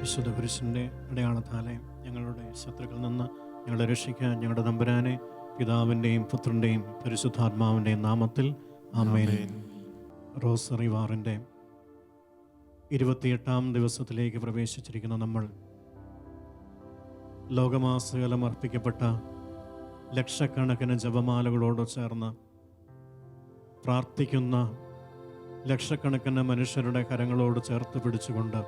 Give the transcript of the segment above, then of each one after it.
വിശുദ്ധ കുരിശിൻ്റെ അടയാളത്താലെ ഞങ്ങളുടെ ശത്രുക്കളിൽ നിന്ന് ഞങ്ങളെ രക്ഷിക്കാൻ ഞങ്ങളുടെ തമ്പുരാനെ പിതാവിൻ്റെയും പുത്രൻ്റെയും പരിശുദ്ധാത്മാവിൻ്റെയും നാമത്തിൽ ആമേൻ. റോസറി വാറിൻ്റെ 28-ാം ദിവസത്തിലേക്ക് പ്രവേശിച്ചിരിക്കുന്ന നമ്മൾ ലോകമാസകലം അർപ്പിക്കപ്പെട്ട ലക്ഷക്കണക്കിന് ജപമാലകളോട് ചേർന്ന് പ്രാർത്ഥിക്കുന്ന ലക്ഷക്കണക്കിന് മനുഷ്യരുടെ കരങ്ങളോട് ചേർത്ത് പിടിച്ചുകൊണ്ട്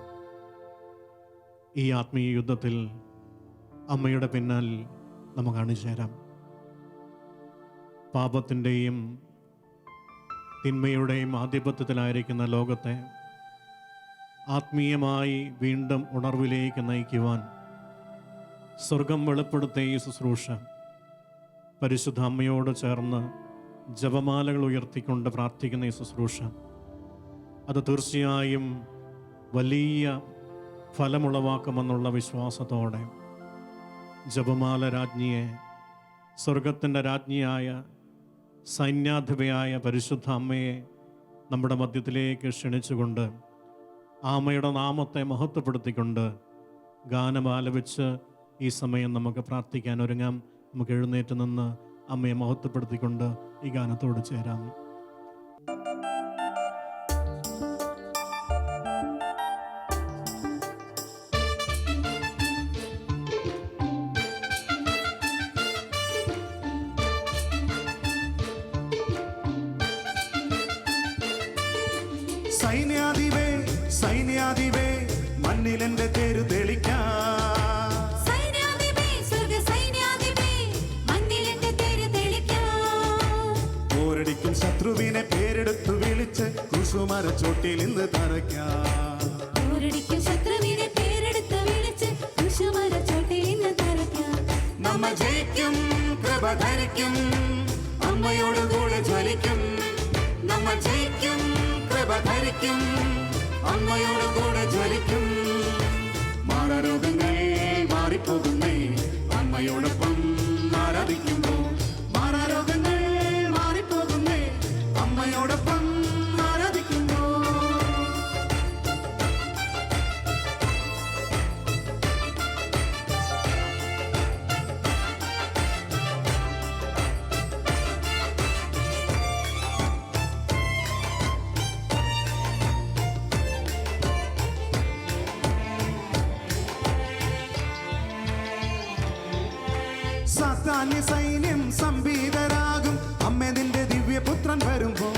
ഈ ആത്മീയ യുദ്ധത്തിൽ അമ്മയുടെ പിന്നാൽ നമുക്ക് അണിചേരാം. പാപത്തിൻ്റെയും തിന്മയുടെയും ആധിപത്യത്തിലായിരിക്കുന്ന ലോകത്തെ ആത്മീയമായി വീണ്ടും ഉണർവിലേക്ക് നയിക്കുവാൻ സ്വർഗം വെളിപ്പെടുത്തിയ ഈ ശുശ്രൂഷ പരിശുദ്ധ അമ്മയോട് ചേർന്ന് ജപമാലകൾ ഉയർത്തിക്കൊണ്ട് പ്രാർത്ഥിക്കുന്ന ഈ ശുശ്രൂഷ അത് തീർച്ചയായും വലിയ ഫലമുളവാക്കുമെന്നുള്ള വിശ്വാസത്തോടെ ജപമാല രാജ്ഞിയെ, സ്വർഗത്തിൻ്റെ രാജ്ഞിയായ സൈന്യാധിപയായ പരിശുദ്ധ അമ്മയെ നമ്മുടെ മധ്യത്തിലേക്ക് ക്ഷണിച്ചുകൊണ്ട് അമ്മയുടെ നാമത്തെ മഹത്വപ്പെടുത്തിക്കൊണ്ട് ഗാനം ആലപിച്ച് ഈ സമയം നമുക്ക് പ്രാർത്ഥിക്കാൻ ഒരുങ്ങാം. നമുക്ക് എഴുന്നേറ്റ് നിന്ന് അമ്മയെ മഹത്വപ്പെടുത്തിക്കൊണ്ട് ഈ ഗാനത്തോട് ചേരാം. സൈന്യാധിപേ സൈന്യാധിപേ മണ്ണിലെന്റെ തേരു തെളിക്കാം. പോരടിക്കും ശത്രുവിനെ പേരെടുത്തു വിളിച്ച് കുസുമര ചോട്ടിൽ ഇന്ന് തറയ്ക്കാം. നമ്മ ജയിക്കും, കൃപ ധരിക്കും, അമ്മയോട് കൂടെ ജ്വലിക്കും. നമ്മ ജയിക്കും, കൃപ ധരിക്കും, അമ്മയോട് കൂടെ ജ്വലിക്കും. മാറാരോഗങ്ങൾ മാറിപ്പോകുന്നേ അമ്മയോടൊപ്പം ആരാധിക്കുമ്പോൾ. മാറാരോഗങ്ങൾ മാറിപ്പോകുന്നേ അമ്മയോടൊപ്പം ആരാധിക്കുമ്പോൾ. സാത്താന്യ സൈന്യം സംഭീതരാകും അമ്മ നിന്റെ ദിവ്യപുത്രൻ വരുമ്പോ.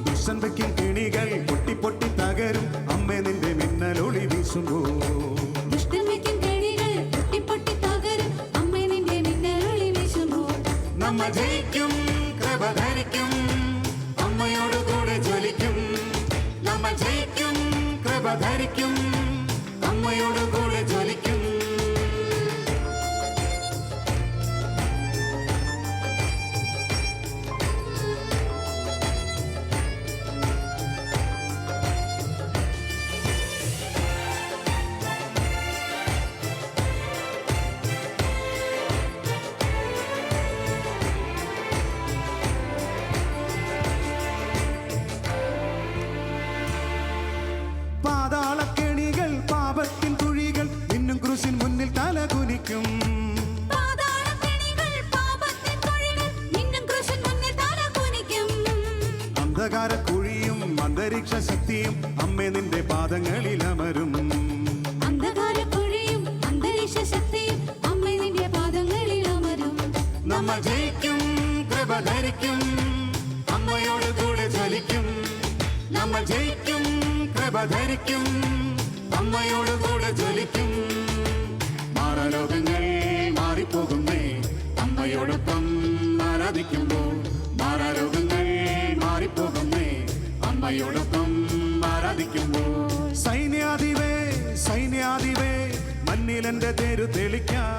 ദുഷ്ടൻ വയ്ക്കും കിണികൾ പൊട്ടി പൊട്ടി തകരും അമ്മ നിന്റെ മിന്നലൊളി വീശുമ്പോ. നമ്മ ജയിക്കും, കൃപ ധരിക്കും, അമ്മയോട് കൂടെ ജ്വലിക്കും. നമ്മ ജയിക്കും, കൃപ ധരിക്കും, അമ്മയോട് കൂടെ ജ്വലിക്കും. പാതാളക്കെണികൾ പാപത്തിൻ കുഴികൾ ഇന്നും ക്രൂശിൻ മുന്നിൽ തലകുനിക്കും. അന്ധകാര കുഴിയും അന്തരീക്ഷ ശക്തിയും അമ്മേ നിന്റെ പാദങ്ങളിൽ അമരും. നമ്മ ജയിക്കും, കൃപ ധരിക്കും, അമ്മയോട് കൂടെ ജ്വലിക്കും. നമ്മ ജയിക്കും, കൃപ ധരിക്കും, അമ്മയോട് കൂടെ ജ്വലിക്കും. മാറാരോഗങ്ങൾ മാറിപ്പോകുന്നേ അമ്മയോടൊപ്പം ആരാധിക്കുമ്പോൾ. മാറാരോഗങ്ങൾ മാറിപ്പോകുന്നേ അമ്മയോടൊപ്പം ആരാധിക്കുമ്പോൾ. സൈന്യാധിപേ സൈന്യാധിപേ മണ്ണിലെന്റെ തേരു തെളിക്കാം.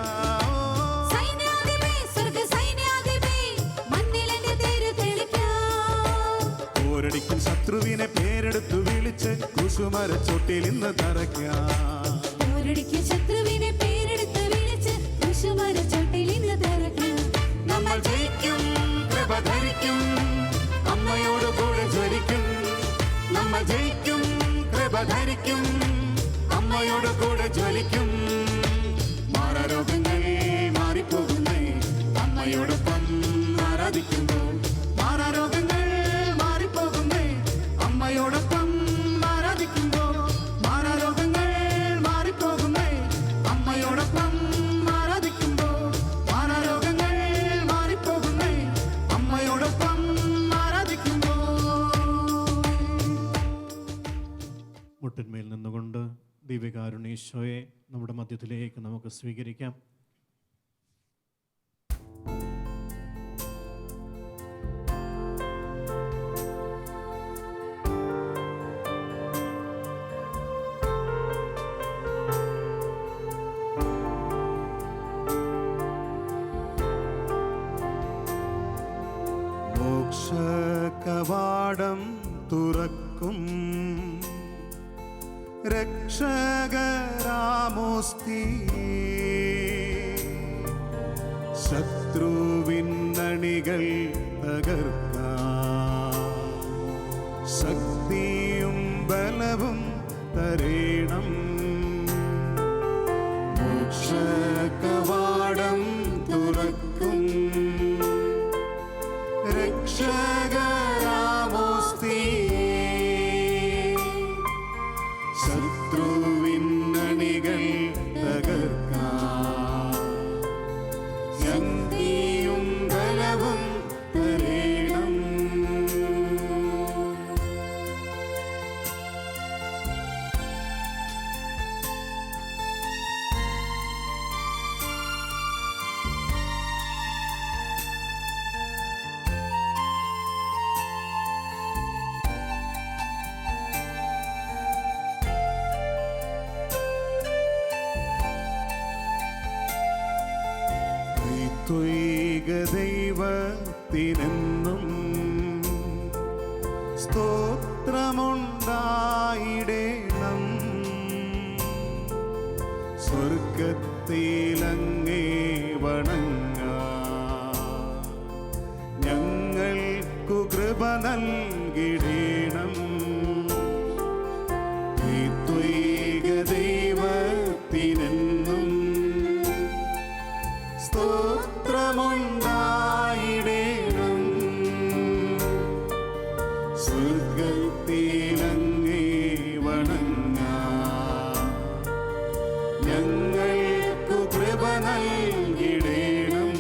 പോരടിക്കും ശത്രുവിനെ പേരെടുത്തു വിളിച്ച് കുസുമര ചോട്ടിൽ ഇന്ന് തറയ്ക്കാം. നമ്മൾ ജയിക്കും, കൃപ ധരിക്കും, അമ്മയോട് കൂടെ ജയിക്കും, കൃപ ധരിക്കും, അമ്മയോട് കൂടെ ജ്വലിക്കും. മാറാരോഗങ്ങൾ മാറിപ്പോകുന്നേ അമ്മയോടൊപ്പം ആരാധിക്കുമ്പോൾ. മാറാരോഗങ്ങൾ മാറിപ്പോകുന്നേ അമ്മയോടൊപ്പം ആരാധിക്കുമ്പോൾ. മാറാരോഗങ്ങൾ മാറിപ്പോകുന്നേ അമ്മയോടൊപ്പം ആരാധിക്കുമ്പോൾ. മാറാരോഗങ്ങൾ മാറിപ്പോകുന്നേ അമ്മയോടൊപ്പം ആരാധിക്കുമ്പോൾ. മുട്ടിന്മേൽ നിന്നുകൊണ്ട് ദിവ്യകാരുണ്യേശോയെ നമ്മുടെ മധ്യത്തിലേക്ക് നമുക്ക് സ്വീകരിക്കാം. മോക്ഷകവാടം തുറക്കും രക്ഷകരാമോസ്തിയേ, ശത്രുവിന്നണികൾ തകർക്കാൻ ശക്തിയും ബലവും തരേണം. മോക്ഷകവാടം തുറക്കും രക്ഷകരാമോസ്തിയേ, ശത്രുവിന്നണികൾ തകർക്കാൻ ശക്തിയും ബലവും തരേണം. ത്വൈക ദൈവത്തിനെന്നും സ്തോത്രമുണ്ടായിടേണം. സ്വർഗത്തിലങ്ങേ വണങ്ങാൻ ഞങ്ങൾക്കു കൃപ നൽകിടേണം. ത്വൈക ദൈവത്തിനെന്നും സ്തോത്രമുണ്ടായിടേണം. സ്വർഗത്തിലങ്ങേ വണങ്ങാൻ ഞങ്ങൾക്കു കൃപ നൽകിടേണം.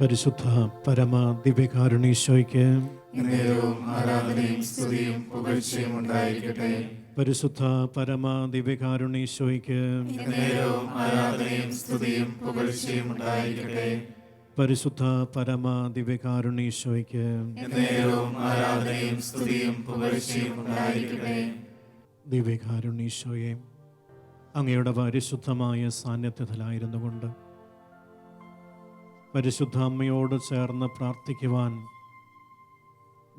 പരിശുദ്ധ പരമ ദിവ്യകാരുണ്യേശോയ്ക്ക് ആരാധനയും സ്തുതിയും പുകഴ്ചയും ഉണ്ടായിരിക്കട്ടെ. പരിശുദ്ധ പരമ ദിവ്യകാരുണ്യേശോയ്ക്ക് ആരാധനയും സ്തുതിയും പുകഴ്ചയും ഉണ്ടായിരിക്കട്ടെ. പരിശുദ്ധ പരമ ദിവ്യകാരുണ്യേശോയ്ക്ക് ആരാധനയും സ്തുതിയും പുകഴ്ചയും ഉണ്ടായിരിക്കട്ടെ. ദിവ്യകാരുണ്യേശോയെ, അങ്ങയുടെ പരിശുദ്ധമായ സാന്നിധ്യത്തിലായിരുന്നു കൊണ്ട് പരിശുദ്ധ അമ്മയോട് ചേർന്ന് പ്രാർത്ഥിക്കുവാൻ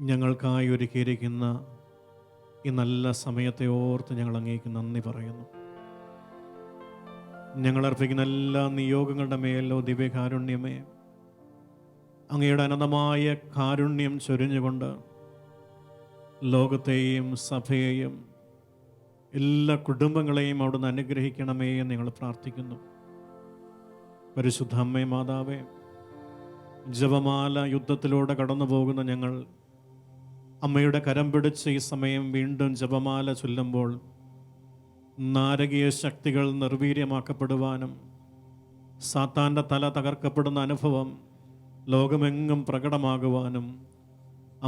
ഞങ്ങൾക്കായി ഒരുക്കിയിരിക്കുന്ന ഈ നല്ല സമയത്തെ ഓർത്ത് ഞങ്ങൾ അങ്ങേക്ക് നന്ദി പറയുന്നു. ഞങ്ങളർപ്പിക്കുന്ന എല്ലാ നിയോഗങ്ങളുടെ മേലോ ദിവ്യകാരുണ്യമേ, അങ്ങയുടെ അനന്തമായ കാരുണ്യം ചൊരിഞ്ഞുകൊണ്ട് ലോകത്തെയും സഭയെയും എല്ലാ കുടുംബങ്ങളെയും അവിടുന്ന് അനുഗ്രഹിക്കണമേ എന്ന് ഞങ്ങൾ പ്രാർത്ഥിക്കുന്നു. പരിശുദ്ധ അമ്മേ മാതാവേ, ജപമാല യുദ്ധത്തിലൂടെ കടന്നു പോകുന്ന ഞങ്ങൾ അമ്മയുടെ കരം പിടിച്ച് ഈ സമയം വീണ്ടും ജപമാല ചൊല്ലുമ്പോൾ നാരകീയ ശക്തികൾ നിർവീര്യമാക്കപ്പെടുവാനും സാത്താൻ്റെ തല തകർക്കപ്പെടുന്ന അനുഭവം ലോകമെങ്ങും പ്രകടമാകുവാനും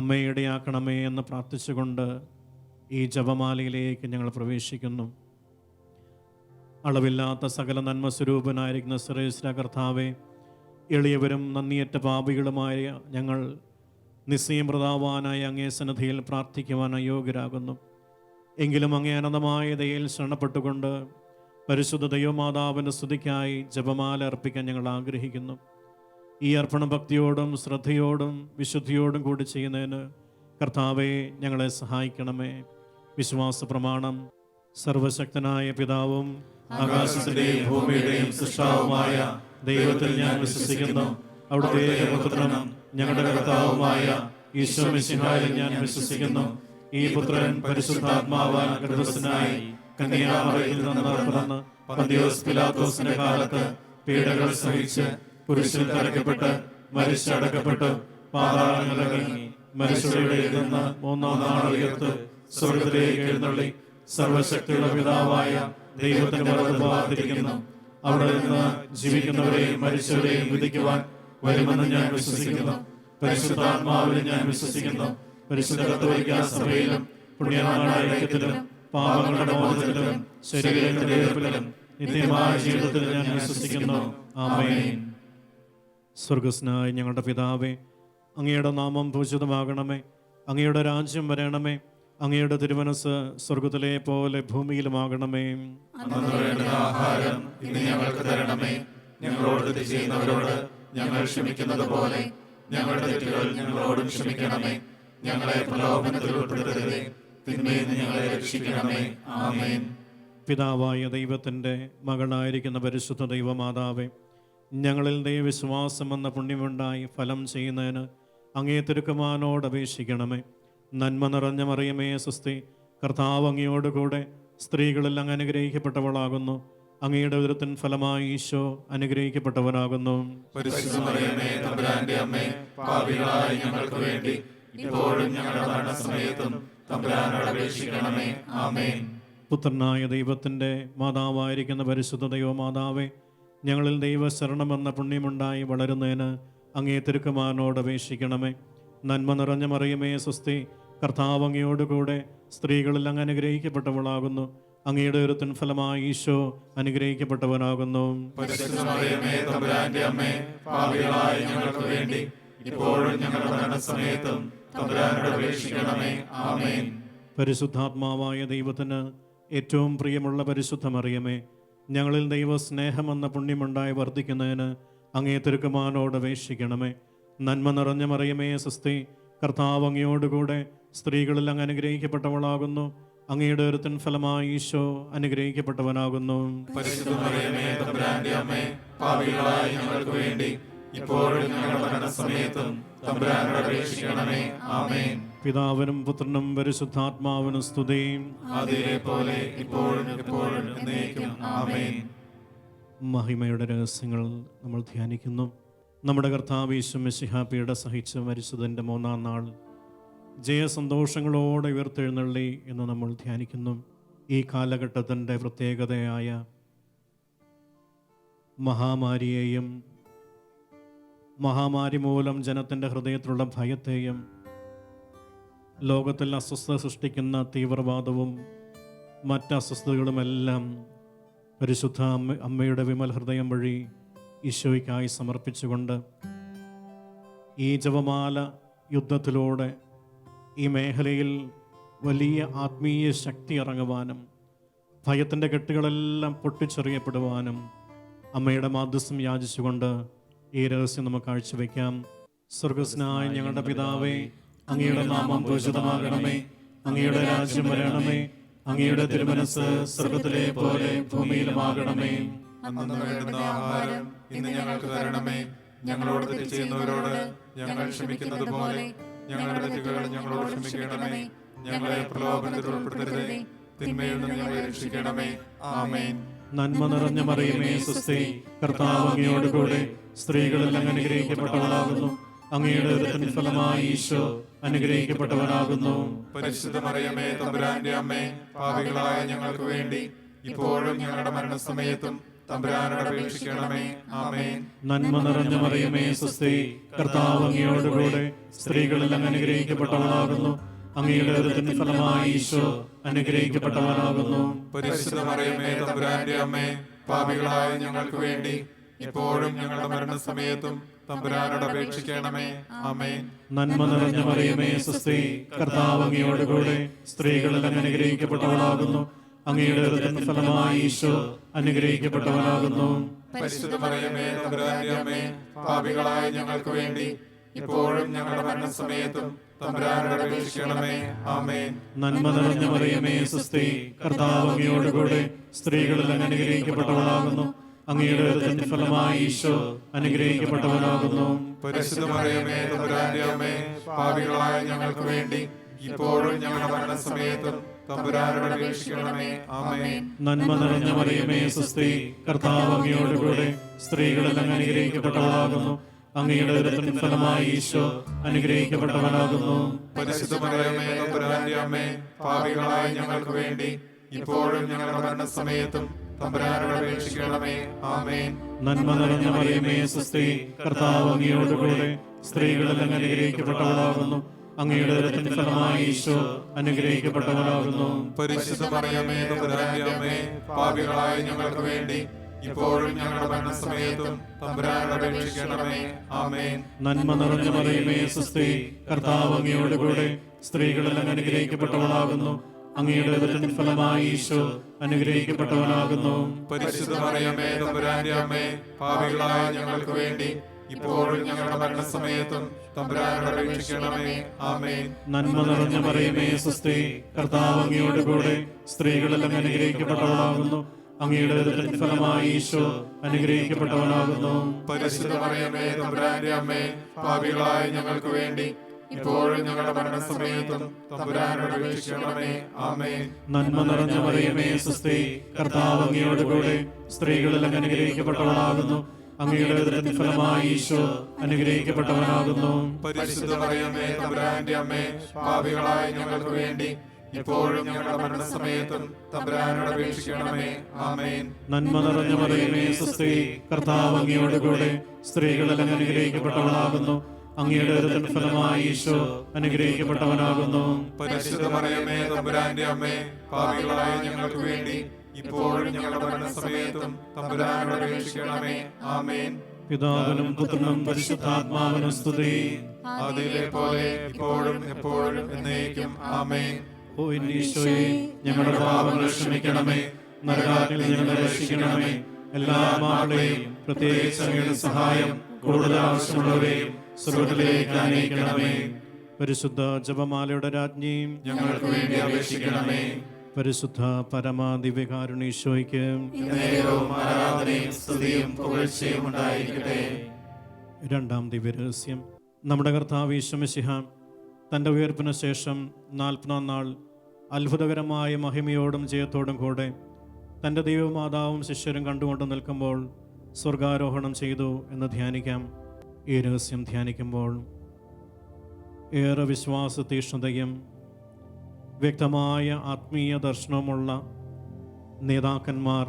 അമ്മയെ ഇടയാക്കണമേ എന്ന് പ്രാർത്ഥിച്ചുകൊണ്ട് ഈ ജപമാലയിലേക്ക് ഞങ്ങൾ പ്രവേശിക്കുന്നു. അളവില്ലാത്ത സകല നന്മ സ്വരൂപനായിരിക്കുന്ന സർവേശ്വര കർത്താവേ, എളിയവരും നന്ദിയേറ്റ പാപികളുമായ ഞങ്ങൾ നിസ്സീമൃതാവാനായ അങ്ങേ സന്നിധിയിൽ പ്രാർത്ഥിക്കുവാൻ അയോഗ്യരാകുന്നു. എങ്കിലും അങ്ങേ അനന്തമായ ദയയിൽ ശരണപ്പെട്ടുകൊണ്ട് പരിശുദ്ധ ദൈവമാതാവിൻ്റെ സ്തുതിക്കായി ജപമാല അർപ്പിക്കാൻ ഞങ്ങൾ ആഗ്രഹിക്കുന്നു. ഈ അർപ്പണ ഭക്തിയോടും ശ്രദ്ധയോടും വിശുദ്ധിയോടും കൂടി ചെയ്യുന്നതിന് കർത്താവെ ഞങ്ങളെ സഹായിക്കണമേ. വിശ്വാസ പ്രമാണം സർവശക്തനായ പിതാവും ആകാശത്തിന്റെയും ഭൂമിയുടെയും സൃഷ്ടാവുമായ ദൈവത്തിൽ ഞാൻ വിശ്വസിക്കുന്നു. അവിടുത്തെ ഏകപുത്രനും ഞങ്ങളുടെ കർത്താവുമായ ഈശോ മിശിഹായിൽ ഞാൻ വിശ്വസിക്കുന്നു. ഈ പുത്രൻ പരിശുദ്ധാത്മാവാൻ ഗർഭസ്ഥനായി കന്യാമറിയിൽ നിന്ന് പിറന്ന് പന്തിയോസ് പിലാത്തോസിന്റെ കാലത്ത് പീഡകൾ സഹിച്ച് കുരിശിൽ തറയ്ക്കപ്പെട്ട് മരിച്ചടക്കപ്പെട്ട് പാതാളങ്ങളിറങ്ങി മരിച്ചവരുടെ നിന്ന് മൂന്നാം നാൾ ഉയർത്ത് സ്വർഗ്ഗത്തിലേക്ക് എഴുന്നള്ളി സർവശക്തിയുള്ള പിതാവായ ദൈവത്തിന്റെ വലതുഭാഗത്തിരിക്കുന്നു. അവിടെ നിന്ന് ജീവിക്കുന്നവരെയും മരിച്ചവരെയും വിധിക്കുവാൻ വരുമെന്ന് ഞാൻ വിശ്വസിക്കുന്നു. പരിശുദ്ധാത്മാവിൽ ഞാൻ വിശ്വസിക്കുന്നു. പരിശുദ്ധ കത്തോലിക്കാ സഭയിലും പുണ്യവാന്മാരുടെ ഐക്യത്തിലും പാപങ്ങളുടെ മോചനത്തിലും ശരീരത്തിന്റെ ഉയർപ്പിലും നിത്യമായ ജീവിതത്തിൽ ഞാൻ വിശ്വസിക്കുന്നു. ആമേൻ. സ്വർഗസ്നായ ഞങ്ങളുടെ പിതാവേ, അങ്ങയുടെ നാമം പൂജിതമാകണമേ. അങ്ങയുടെ രാജ്യം വരണമേ. അങ്ങയുടെ തിരുമനസ് സ്വർഗത്തിലെ പോലെ ഭൂമിയിലുമാകണമേ. അന്നു വേണ്ടുന്ന ആഹാരം ഇന്ന് ഞങ്ങൾക്ക് തരണമേ. ഞങ്ങളോട് തെറ്റ് ചെയ്യുന്നവരോട് ഞങ്ങൾ ക്ഷമിക്കുന്നത് പോലെ ഞങ്ങളുടെ തെറ്റുകൾ ഞങ്ങളോടും ക്ഷമിക്കണമേ. ഞങ്ങളെ പ്രലോഭനത്തിൽ ഉൾപ്പെടുത്തരുതേ, തിന്മയിൽ നിന്ന് ഞങ്ങളെ രക്ഷിക്കണമേ. ആമേൻ. പിതാവായ ദൈവത്തിൻ്റെ മകളായിരിക്കുന്ന പരിശുദ്ധ ദൈവമാതാവേ, ഞങ്ങളിൽ ദൈവവിശ്വാസം എന്ന പുണ്യമുണ്ടായി ഫലം ചെയ്യുന്നതിന് അങ്ങേ തിരുക്കുമാരനോട് അപേക്ഷിക്കണമേ. നന്മ നിറഞ്ഞ മറിയമേ സ്വസ്തി, കർത്താവ് അങ്ങയോടുകൂടെ സ്ത്രീകളിൽ അങ്ങ് അനുഗ്രഹിക്കപ്പെട്ടവളാകുന്നു. അങ്ങയുടെ ഉദരത്തിൻ ഫലമായി ഈശോ അനുഗ്രഹിക്കപ്പെട്ടവനാകുന്നു. പരിശുദ്ധ മറിയമേ, തമ്പുരാന്റെ അമ്മേ, പാപികളായ ഞങ്ങൾക്ക് വേണ്ടി ഇപ്പോഴും ഞങ്ങളുടെ മരണസമയത്തും തമ്പുരാനോട് അപേക്ഷിക്കണമേ. ആമേൻ. പുത്രനായ ദൈവത്തിൻ്റെ മാതാവായിരിക്കുന്ന പരിശുദ്ധ ദൈവമാതാവേ, ഞങ്ങളിൽ ദൈവശരണമെന്ന പുണ്യമുണ്ടായി വളരുന്നതിന് അങ്ങേ തിരുക്കുമാരനോട് അപേക്ഷിക്കണമേ. നന്മ നിറഞ്ഞ മറിയമേ സ്വസ്തി, കർത്താവ് അങ്ങയോടുകൂടെ സ്ത്രീകളിൽ അങ്ങ് അനുഗ്രഹിക്കപ്പെട്ടവളാകുന്നു. അങ്ങയുടെ ഉദരത്തിൻ ഫലമായി ഈശോ അനുഗ്രഹിക്കപ്പെട്ടവനാകുന്നു. പരിശുദ്ധ മറിയമേ, തമ്പുരാന്റെ അമ്മേ, പാപികളായ ഞങ്ങൾക്ക് വേണ്ടി ഇപ്പോഴും ഞങ്ങളുടെ മരണസമയത്തും തമ്പുരാനോട് അപേക്ഷിക്കണമേ. ആമേൻ. പരിശുദ്ധാത്മാവായ ദൈവത്തിന് ഏറ്റവും പ്രിയമുള്ള പരിശുദ്ധ മറിയമേ, ഞങ്ങളിൽ ദൈവസ്നേഹമെന്ന പുണ്യമുണ്ടായി വർദ്ധിക്കുന്നതിന് അങ്ങേ തിരുക്കുമാരനോട് അപേക്ഷിക്കണമേ. നന്മ നിറഞ്ഞ മറിയമേ സ്വസ്തി, കർത്താവ് അങ്ങയോടുകൂടെ സ്ത്രീകളിൽ അങ്ങ് അനുഗ്രഹിക്കപ്പെട്ടവളാകുന്നു. അങ്ങയുടെ ഉദരത്തിൻ ഫലമായി ഈശോ അനുഗ്രഹിക്കപ്പെട്ടവനാകുന്നു. പരിശുദ്ധ മറിയമേ, തമ്പുരാന്റെ അമ്മേ, പാപികളായ ഞങ്ങൾക്ക് വേണ്ടി ഇപ്പോഴും ഞങ്ങളുടെ മരണസമയത്തും തമ്പുരാനോട് അപേക്ഷിക്കണമേ. ആമേൻ. പിതാവിനും പുത്രനും പരിശുദ്ധാത്മാവിനും സ്തുതി. അതിലെ പോലെ ഇപ്പോഴും എപ്പോഴും എന്നേക്കും. ആമേൻ. മഹിമയുടെ രഹസ്യങ്ങൾ നമ്മൾ ധ്യാനിക്കുന്നു. നമ്മുടെ കർത്താവ് ഈശോ മിശിഹാ പീഡ സഹിച്ച് മരിച്ചതിൻ്റെ മൂന്നാം നാൾ ജയസന്തോഷങ്ങളോടെ ഉയർത്തെഴുന്നള്ളി എന്ന് നമ്മൾ ധ്യാനിക്കുന്നു. ഈ കാലഘട്ടത്തിൻ്റെ പ്രത്യേകതയായ മഹാമാരിയെയും മഹാമാരി മൂലം ജനത്തിൻ്റെ ഹൃദയത്തിലുള്ള ഭയത്തെയും ലോകത്തിൽ അസ്വസ്ഥത സൃഷ്ടിക്കുന്ന തീവ്രവാദവും മറ്റ് അസ്വസ്ഥതകളുമെല്ലാം പരിശുദ്ധ അമ്മയുടെ വിമൽ ഹൃദയം വഴി ഈശോയ്ക്കായി സമർപ്പിച്ചുകൊണ്ട് ഈ ജപമാല യുദ്ധത്തിലൂടെ ഈ മേഖലയിൽ വലിയ ആത്മീയ ശക്തി ഇറങ്ങുവാനും ഭയത്തിൻ്റെ കെട്ടുകളെല്ലാം പൊട്ടിച്ചെറിയപ്പെടുവാനും അമ്മയുടെ മാധ്യസ്ഥം യാചിച്ചുകൊണ്ട് ഈ രഹസ്യം നമുക്ക് കാഴ്ചവെക്കാം. സ്വർഗസ്നായ ഞങ്ങളുടെ പിതാവേ, അങ്ങയുടെ നാമം പൂജിതമാകണമേ. അങ്ങയുടെ രാജ്യം വരണമേ. അങ്ങയുടെ തിരുമനസ് സ്വർഗ്ഗത്തിലെ പോലെ ഭൂമിയിലുമാകണമേ. അന്നു വേണ്ടുന്ന ആഹാരം ഇന്ന് ഞങ്ങൾക്ക് തരണമേ. ഞങ്ങളോട് തെറ്റ് ചെയ്യുന്നവരോട് ഞങ്ങൾ ക്ഷമിക്കുന്നത് പോലെ ഞങ്ങളുടെ തെറ്റുകൾ ഞങ്ങളോട് ക്ഷമിക്കണമേ. ഞങ്ങളെ പ്രലോഭനത്തിൽ ഉൾപ്പെടുത്തരുതേ, തിന്മയിൽ നിന്ന് ഞങ്ങളെ രക്ഷിക്കണമേ. ആമേൻ. നന്മ നിറഞ്ഞ മറിയമേ സ്വസ്തി, കർത്താവ് അങ്ങയോടുകൂടെ സ്ത്രീകളിൽ അങ്ങ് അനുഗ്രഹിക്കപ്പെട്ടവളാകുന്നു. അങ്ങയുടെ ഉദരത്തിൻ ഫലമായി ഈശോ അനുഗ്രഹിക്കപ്പെട്ടവനാകുന്നു. പരിശുദ്ധ മറിയമേ, തമ്പുരാന്റെ അമ്മേ, പാപികളായ ഞങ്ങൾക്ക് വേണ്ടി ഇപ്പോഴും ഞങ്ങളുടെ മരണസമയത്തും തമ്പുരാനോട് അപേക്ഷിക്കണമേ. ആമേൻ. നന്മ നിറഞ്ഞ മറിയമേ സ്വസ്തി, കർത്താവ് അങ്ങയോടുകൂടെ സ്ത്രീകളിൽ അങ്ങ് അനുഗ്രഹിക്കപ്പെട്ടവളാകുന്നു. അങ്ങയുടെ ഉദരത്തിൻ ഫലമായി ഈശോ അനുഗ്രഹിക്കപ്പെട്ടവനാകുന്നു. പരിശുദ്ധ മറിയമേ, തമ്പുരാന്റെ അമ്മേ, പാപികളായ ഞങ്ങൾക്ക് വേണ്ടി ഇപ്പോഴും ഞങ്ങളുടെ മരണസമയത്തും തമ്പുരാനോട് അപേക്ഷിക്കണമേ. ആമേൻ. നന്മ നിറഞ്ഞ മറിയമേ സ്വസ്തി, കർത്താവ് അങ്ങയോടുകൂടെ സ്ത്രീകളിൽ അങ്ങ് അനുഗ്രഹിക്കപ്പെട്ടവളാകുന്നു. അങ്ങയുടെ ഉദരത്തിൻ ഫലമായി ഈശോ അനുഗ്രഹിക്കപ്പെട്ടവനാകുന്നു. പരിശുദ്ധ മറിയമേ, തമ്പുരാന്റെ അമ്മേ, പാപികളായ ഞങ്ങൾക്ക് വേണ്ടി ഇപ്പോഴും ഞങ്ങളുടെ മരണസമയത്തും തമ്പുരാനോട് അപേക്ഷിക്കണമേ. ആമേൻ. നന്മ നിറഞ്ഞ മറിയമേ സുസ്തി, കർത്താവ് അങ്ങയോടുകൂടെ സ്ത്രീകളിൽ അങ്ങ് അനുഗ്രഹിക്കപ്പെട്ടവളാകുന്നു. അങ്ങയുടെ ഉദരത്തിൻ ഫലമായി ഈശോ അനുഗ്രഹിക്കപ്പെട്ടവനാകുന്നു. പരിശുദ്ധ മറിയമേ തമ്പുരാന്റെ അമ്മേ, പാപികളായ ഞങ്ങൾക്ക് വേണ്ടി ഇപ്പോഴും ഞങ്ങളുടെ മരണസമയത്തും തമ്പുരാനോട് അപേക്ഷിക്കണമേ. ആമേൻ. നന്മ നിറഞ്ഞ മറിയമേ സുസ്തി, കർത്താവ് അങ്ങയോടുകൂടെ സ്ത്രീകളിൽ അങ്ങ് അനുഗ്രഹിക്കപ്പെട്ടവളാകുന്നു. അങ്ങയുടെ ഉദരത്തിൻ ഫലമായി ഈശോ അനുഗ്രഹിക്കപ്പെട്ടവനാകുന്നു. പരിശുദ്ധ മറിയമേ തമ്പുരാന്റെ അമ്മേ, പാപികളായ ഞങ്ങൾക്ക് വേണ്ടി ഇപ്പോഴും ഞങ്ങളുടെ മരണസമയത്തും തമ്പുരാനോട് അപേക്ഷിക്കണമേ. ആമേൻ. നന്മ നിറഞ്ഞ മറിയമേ സുസ്തി, കർത്താവ് അങ്ങയോടുകൂടെ സ്ത്രീകളിൽ അങ്ങ് അനുഗ്രഹിക്കപ്പെട്ടവളാകുന്നു. അങ്ങയുടെ ഉദരത്തിൻ ഫലമായി ഈശോ അനുഗ്രഹിക്കപ്പെട്ടവനാകുന്നു. പരിശുദ്ധ മറിയമേ തമ്പുരാന്റെ അമ്മേ, പാപികളായ ഞങ്ങൾക്ക് വേണ്ടി ഇപ്പോഴും ഞങ്ങളുടെ മരണസമയത്തും തമ്പുരാനോട് അപേക്ഷിക്കണമേ. ആമേൻ. നന്മ നിറഞ്ഞ മറിയമേ സുസ്തി, കർത്താവ് അങ്ങയോടുകൂടെ സ്ത്രീകളിൽ അങ്ങ് അനുഗ്രഹിക്കപ്പെട്ടവളാകുന്നു. അങ്ങയുടെ ഉദരത്തിൻ ഫലമായി ഈശോ അനുഗ്രഹിക്കപ്പെട്ടവനാകുന്നു. പരിശുദ്ധ മറിയമേ തമ്പുരാന്റെ അമ്മേ, പാപികളായ ഞങ്ങൾക്ക് വേണ്ടി ഇപ്പോഴും ഞങ്ങളുടെ മരണസമയത്തും തമ്പുരാനോട് അപേക്ഷിക്കണമേ. ആമേൻ. നന്മ നിറഞ്ഞ മറിയമേ സുസ്തി, കർത്താവ് അങ്ങയോടുകൂടെ സ്ത്രീകളിൽ അങ്ങ് അനുഗ്രഹിക്കപ്പെട്ടവളാകുന്നു. അങ്ങയുടെ ഉദരത്തിൻ ഫലമായി ഈശോ അനുഗ്രഹിക്കപ്പെട്ടവനാകുന്നു. പരിശുദ്ധ മറിയമേ തമ്പുരാന്റെ അമ്മേ, പാപികളായ ഞങ്ങൾക്ക് വേണ്ടി ഇപ്പോഴും ഞങ്ങളുടെ മരണസമയത്തും തമ്പുരാനോട് അപേക്ഷിക്കണമേ. ആമേൻ. നന്മ നിറഞ്ഞ മറിയമേ സുസ്തി, കർത്താവ് അങ്ങയോടുകൂടെ സ്ത്രീകളിൽ അങ്ങ് അനുഗ്രഹിക്കപ്പെട്ടവളാകുന്നു. അങ്ങയുടെ ഉദരത്തിൻ ഫലമായി ഈശോ അനുഗ്രഹിക്കപ്പെട്ടവനാകുന്നു. പരിശുദ്ധ മറിയമേ തമ്പുരാന്റെ അമ്മേ, പാപികളായ ഞങ്ങൾക്ക് വേണ്ടി ഇപ്പോഴും ഞങ്ങളുടെ മരണസമയത്തും തമ്പുരാനോട് അപേക്ഷിക്കണമേ. ആമേൻ. നന്മ നിറഞ്ഞ മറിയമേ സുസ്തി, കർത്താവ് അങ്ങയോടുകൂടെ സ്ത്രീകളിൽ അങ്ങ് അനുഗ്രഹിക്കപ്പെട്ടവളാകുന്നു. അങ്ങയുടെ ഉദരത്തിൻ ഫലമായി ഈശോ അനുഗ്രഹിക്കപ്പെട്ടവനാകുന്നു. പരിശുദ്ധ മറിയമേ തമ്പുരാന്റെ അമ്മേ, പാപികളായ ഞങ്ങൾക്ക് വേണ്ടി ഇപ്പോഴും ഞങ്ങളുടെ മരണസമയത്തും തമ്പുരാനോട് അപേക്ഷിക്കണമേ. ആമേൻ. പിതാവിനും പുത്രനും പരിശുദ്ധാത്മാവിനും സ്തുതി. അതിലെ പോലെ ഇപ്പോഴും എപ്പോഴും എന്നേക്കും. ആമേൻ. ഓ ഈശോയെ, ഞങ്ങളുടെ പാപങ്ങൾ ക്ഷമിക്കണമേ, നരകാഗ്നിയിൽ ഞങ്ങളെ രക്ഷിക്കണമേ. എല്ലാ ആത്മാക്കളെയും പ്രത്യേകിച്ച് അങ്ങയുടെ സഹായം കൂടുതൽ ആവശ്യമുള്ളവരെയും സ്വർഗ്ഗത്തിലേക്ക് ആനയിക്കണമേ. പരിശുദ്ധ ജപമാലയുടെ രാജ്ഞിയും ഞങ്ങൾക്ക് വേണ്ടി അപേക്ഷിക്കണമേ. പരിശുദ്ധ പരമാദിവ്യകാരുണീശോയ്ക്ക് നേരവും ആരാധനയും സ്തുതിയും പുകഴ്ചയും ഉണ്ടായിരിക്കട്ടെ. രണ്ടാം ദിവ്യരഹസ്യം. നമ്മുടെ കർത്താവ് ഈശോ മിശിഹ തൻ്റെ ഉയർപ്പിന് ശേഷം 40-ാം നാൾ അത്ഭുതകരമായ മഹിമയോടും ജയത്തോടും കൂടെ തൻ്റെ ദൈവമാതാവും ശിഷ്യരും കണ്ടുകൊണ്ട് നിൽക്കുമ്പോൾ സ്വർഗാരോഹണം ചെയ്തു എന്ന് ധ്യാനിക്കാം. ഈ രഹസ്യം ധ്യാനിക്കുമ്പോൾ ഏറെ വിശ്വാസ തീക്ഷ്ണതയും വ്യക്തമായ ആത്മീയ ദർശനവുമുള്ള നേതാക്കന്മാർ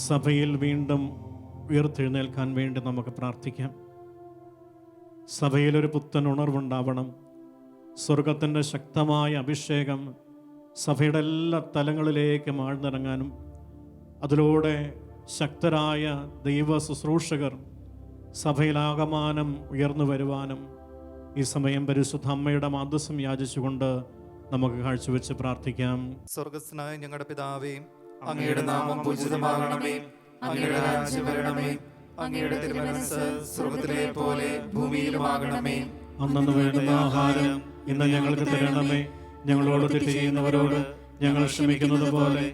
സഭയിൽ വീണ്ടും ഉയർത്തെഴുന്നേൽക്കാൻ വേണ്ടി നമുക്ക് പ്രാർത്ഥിക്കാം. സഭയിലൊരു പുത്തൻ ഉണർവുണ്ടാവണം. സ്വർഗത്തിൻ്റെ ശക്തമായ അഭിഷേകം സഭയുടെ എല്ലാ തലങ്ങളിലേക്ക് ആഴ്ന്നിറങ്ങാനും അതിലൂടെ ശക്തരായ ദൈവ ശുശ്രൂഷകർ സഭയിലാകമാനം ഉയർന്നു വരുവാനും ഈ സമയം പരിശുദ്ധ അമ്മയുടെ മാധ്യസ്ഥം യാചിച്ചുകൊണ്ട് നമുക്ക് കാഴ്ചവെച്ച് പ്രാർത്ഥിക്കാം. സ്വർഗസ്നായ ഞങ്ങളുടെ പിതാവേ, അങ്ങയുടെ നാമം പൂജിതമാകണമേ. അങ്ങയുടെ രാജ്യം വരണമേ. അങ്ങയുടെ തിരുമനസ്സ് സ്വർഗ്ഗത്തിലെ പോലെ ഭൂമിയിലുമാകണമേ. അന്നു വേണ്ടുന്ന ആഹാരം ഇന്ന് ഞങ്ങൾക്ക് തരണമേ. ഞങ്ങളോട് തെറ്റ് ചെയ്യുന്നവരോട് ഞങ്ങൾ ക്ഷമിക്കുന്നത് പോലെ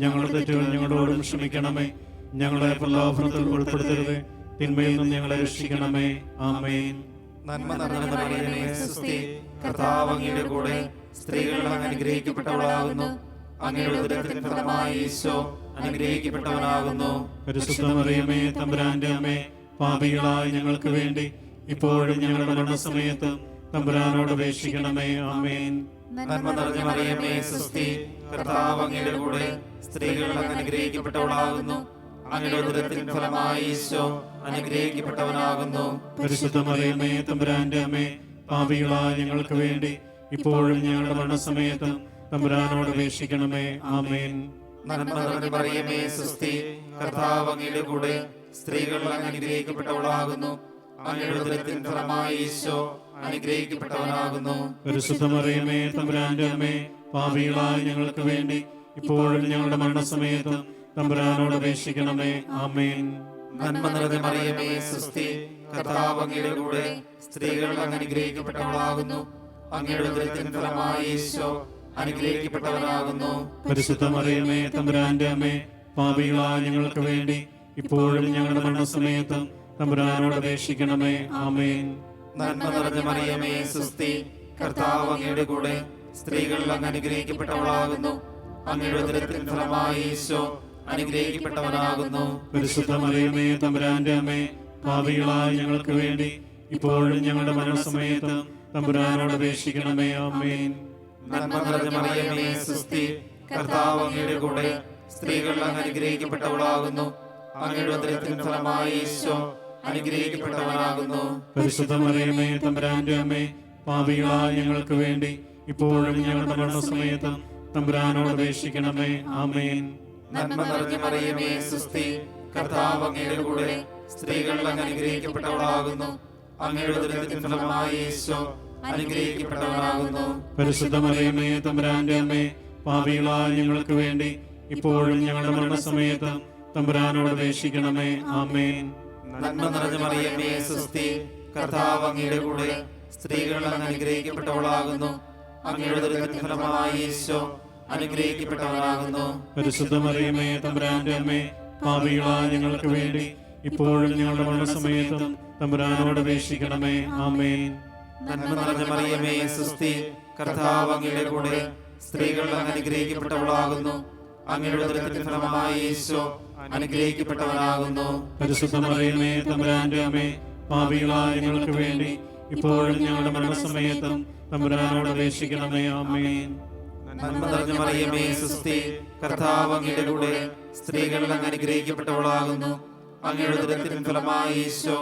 ഞങ്ങളുടെ തെറ്റുകൾ ഞങ്ങളോടും ക്ഷമിക്കണമേ. ഞങ്ങളെ പ്രലോഭനത്തിൽ ഉൾപ്പെടുത്തരുത്, തിന്മയിൽ നിന്ന് ഞങ്ങളെ രക്ഷിക്കണമേ. ആമേൻ. നന്മ നിറഞ്ഞ നിറഞ്ഞ മറിയമേ സുസ്തി, കർത്താവ് അങ്ങയുടെ കൂടെ സ്ത്രീകൾ അങ്ങ് അനുഗ്രഹിക്കപ്പെട്ടവളാകുന്നു. അങ്ങയുടെ ഉദരത്തിൻ ഫലമായി ഈശോ അനുഗ്രഹിക്കപ്പെട്ടവനാകുന്നു. പരിശുദ്ധ മറിയമേ തമ്പുരാന്റെ അമ്മേ, പാപികളായ ഞങ്ങൾക്ക് വേണ്ടി ഇപ്പോഴും ഞങ്ങളുടെ മരണസമയത്ത് തമ്പുരാനോട് അപേക്ഷിക്കണമേ. ആമേൻ. നന്മ നിറഞ്ഞ മറിയമേ സുസ്തി, കർത്താവ് അങ്ങയുടെ കൂടെ സ്ത്രീകൾ അങ്ങ് അനുഗ്രഹിക്കപ്പെട്ടവളാകുന്നു. അങ്ങയുടെ ഉദരത്തിൻ ഫലമായി ഈശോ അനുഗ്രഹിക്കപ്പെട്ടവനാകുന്നു. പരിശുദ്ധ മറിയമേ തമ്പുരാന്റെ അമ്മേ, പാപികളായ ഞങ്ങൾക്ക് വേണ്ടി ഇപ്പോഴും ഞങ്ങളുടെ മരണസമയത്ത് തമ്പുരാനോട് അപേക്ഷിക്കണമേ. ആമേൻ. നന്മ നിറഞ്ഞ മറിയമേ സുസ്തി, കർത്താവ് അങ്ങയുടെ കൂടെ സ്ത്രീകൾ അങ്ങ് അനുഗ്രഹിക്കപ്പെട്ടവളാകുന്നു. അങ്ങയുടെ ഉദരത്തിൻ ഫലമായി ഈശോ അനുഗ്രഹിക്കപ്പെട്ടവനാകുന്നു. പരിശുദ്ധ മറിയമേ തമ്പുരാന്റെ അമ്മേ, പാപികളായ ഞങ്ങൾക്ക് വേണ്ടി ഇപ്പോഴും ഞങ്ങളുടെ മരണസമയത്ത് തമ്പുരാനോട് അപേക്ഷിക്കണമേ. ആമേൻ. നന്മ നിറഞ്ഞ മറിയമേ സുസ്തി, കർത്താവ് അങ്ങയുടെ കൂടെ സ്ത്രീകൾ അങ്ങ് അനുഗ്രഹിക്കപ്പെട്ടവളാകുന്നു. അങ്ങയുടെ ഉദരത്തിൻ ഫലമായി ഈശോ അനുഗ്രഹിക്കപ്പെട്ടവനാകുന്നു. പരിശുദ്ധ മറിയമേ തമ്പുരാന്റെ അമ്മേ, പാപികളായ ഞങ്ങൾക്ക് വേണ്ടി ഇപ്പോഴും ഞങ്ങളുടെ മരണസമയത്തും തമ്പുരാനോട് അപേക്ഷിക്കണമേ. ആമേൻ. നന്മ നിറഞ്ഞ മറിയമേ സുസ്തി, കർത്താവ് അങ്ങയുടെ കൂടെ സ്ത്രീകൾ അങ്ങ് അനുഗ്രഹിക്കപ്പെട്ടവളാകുന്നു. അങ്ങയുടെ ഉദരത്തിൻ ഫലമായി ഈശോ അനുഗ്രഹിക്കപ്പെട്ടവനാകുന്നു. പരിശുദ്ധ മറിയമേ തമ്പുരാന്റെ അമ്മേ, പാപികളായ ഞങ്ങൾക്ക് വേണ്ടി ഇപ്പോഴും ഞങ്ങളുടെ മരണസമയത്തും തമ്പുരാനോട് അപേക്ഷിക്കണമേ. ആമേൻ. നന്മ നിറഞ്ഞ മറിയമേ സുസ്തി, കർത്താവ് അങ്ങയുടെ കൂടെ സ്ത്രീകൾ അങ്ങ് അനുഗ്രഹിക്കപ്പെട്ടവളാകുന്നു. അങ്ങയുടെ ഉദരത്തിൻ ഫലമായി ഈശോ അനുഗ്രഹിക്കപ്പെട്ടവനാകുന്നു. പരിശുദ്ധ മറിയമേ തമ്പുരാന്റെ അമ്മേ, പാപികളായ ഞങ്ങൾക്ക് വേണ്ടി ഇപ്പോഴും ഞങ്ങളുടെ മരണസമയത്തും തമ്പുരാനോട് അപേക്ഷിക്കണമേ. ആമേൻ. നന്മ നിറഞ്ഞ മറിയമേ സുസ്തി, കർത്താവ് അങ്ങയുടെ കൂടെ സ്ത്രീകൾ അങ്ങ് അനുഗ്രഹിക്കപ്പെട്ടവളാകുന്നു. അങ്ങയുടെ ഉദരത്തിൻ ഫലമായി ഈശോ അനുഗ്രഹിക്കപ്പെട്ടവനാകുന്നു. പരിശുദ്ധ മറിയമേ തമ്പുരാന്റെ അമ്മേ, പാപികളായ ഞങ്ങൾക്ക് വേണ്ടി ഇപ്പോഴും ഞങ്ങളുടെ മരണസമയത്തും തമ്പുരാനോട് അപേക്ഷിക്കണമേ. ആമേൻ. നന്മ നിറഞ്ഞ മറിയമേ സുസ്തി, കർത്താവ് അങ്ങയുടെ കൂടെ സ്ത്രീകൾ അങ്ങ് അനുഗ്രഹിക്കപ്പെട്ടവളാകുന്നു. അങ്ങയുടെ ഉദരത്തിൻ ഫലമായി ഈശോ അനുഗ്രഹിക്കപ്പെട്ടവനാകുന്നു. പരിശുദ്ധ മറിയമേ തമ്പുരാന്റെ അമ്മേ, പാപികളായ ഞങ്ങൾക്ക് വേണ്ടി ഇപ്പോഴും ഞങ്ങളുടെ മരണസമയത്തും തമ്പുരാനോട് അപേക്ഷിക്കണമേ. ആമേൻ. നന്മ നിറഞ്ഞ മറിയമേ സുസ്തി, കർത്താവ് അങ്ങയുടെ കൂടെ സ്ത്രീകൾ അങ്ങ് അനുഗ്രഹിക്കപ്പെട്ടവളാകുന്നു. അങ്ങയുടെ ഉദരത്തിൻ ഫലമായി ഈശോ അനുഗ്രഹിക്കപ്പെട്ടവനാകുന്നു. പരിശുദ്ധ മറിയമേ തമ്പുരാന്റെ അമ്മേ, പാപികളായ ഞങ്ങൾക്ക് വേണ്ടി ഇപ്പോഴും ഞങ്ങളുടെ മരണസമയത്തും തമ്പുരാനോട് അപേക്ഷിക്കണമേ. ആമേൻ. നന്മ നിറഞ്ഞ മറിയമേ സുസ്തി, കർത്താവ് അങ്ങയുടെ കൂടെ സ്ത്രീകൾ അങ്ങ് അനുഗ്രഹിക്കപ്പെട്ടവളാകുന്നു. അങ്ങയുടെ ഉദരത്തിൻ ഫലമായി ഈശോ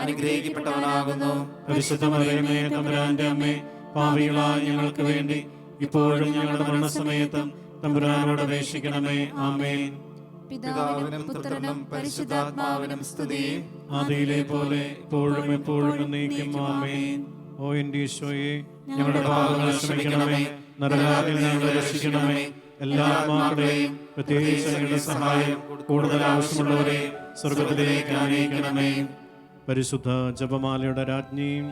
അനുഗ്രഹിക്കപ്പെട്ടവനാകുന്നു. പരിശുദ്ധ മറിയമേ തമ്പുരാന്റെ അമ്മേ, പാപികളായ ഞങ്ങൾക്ക് വേണ്ടി ഇപ്പോഴും ഞങ്ങളുടെ മരണസമയത്തും തമ്പുരാനോട് അപേക്ഷിക്കണമേ. ആമേൻ. പിതാവിനും പുത്രനും പരിശുദ്ധാത്മാവിനും സ്തുതി. ആദിയിലെ പോലെ ഇപ്പോഴും എപ്പോഴും എന്നേക്കും. ആമേൻ. ഓ എന്റെ ഈശോയെ, ഞങ്ങളുടെ പാപങ്ങൾ ക്ഷമിക്കണമേ, നരകാരിൽ ഞങ്ങളെ രക്ഷിക്കണമേ. എല്ലാ ആത്മാക്കളെയും പ്രത്യേകിച്ച് അങ്ങയുടെ സഹായം കൂടുതൽ ആവശ്യമുള്ളവരെ സ്വർഗത്തിലേക്ക് ആനയിക്കണമേ. പരിശുദ്ധ ജപമാലയുടെ രാജ്ഞിയും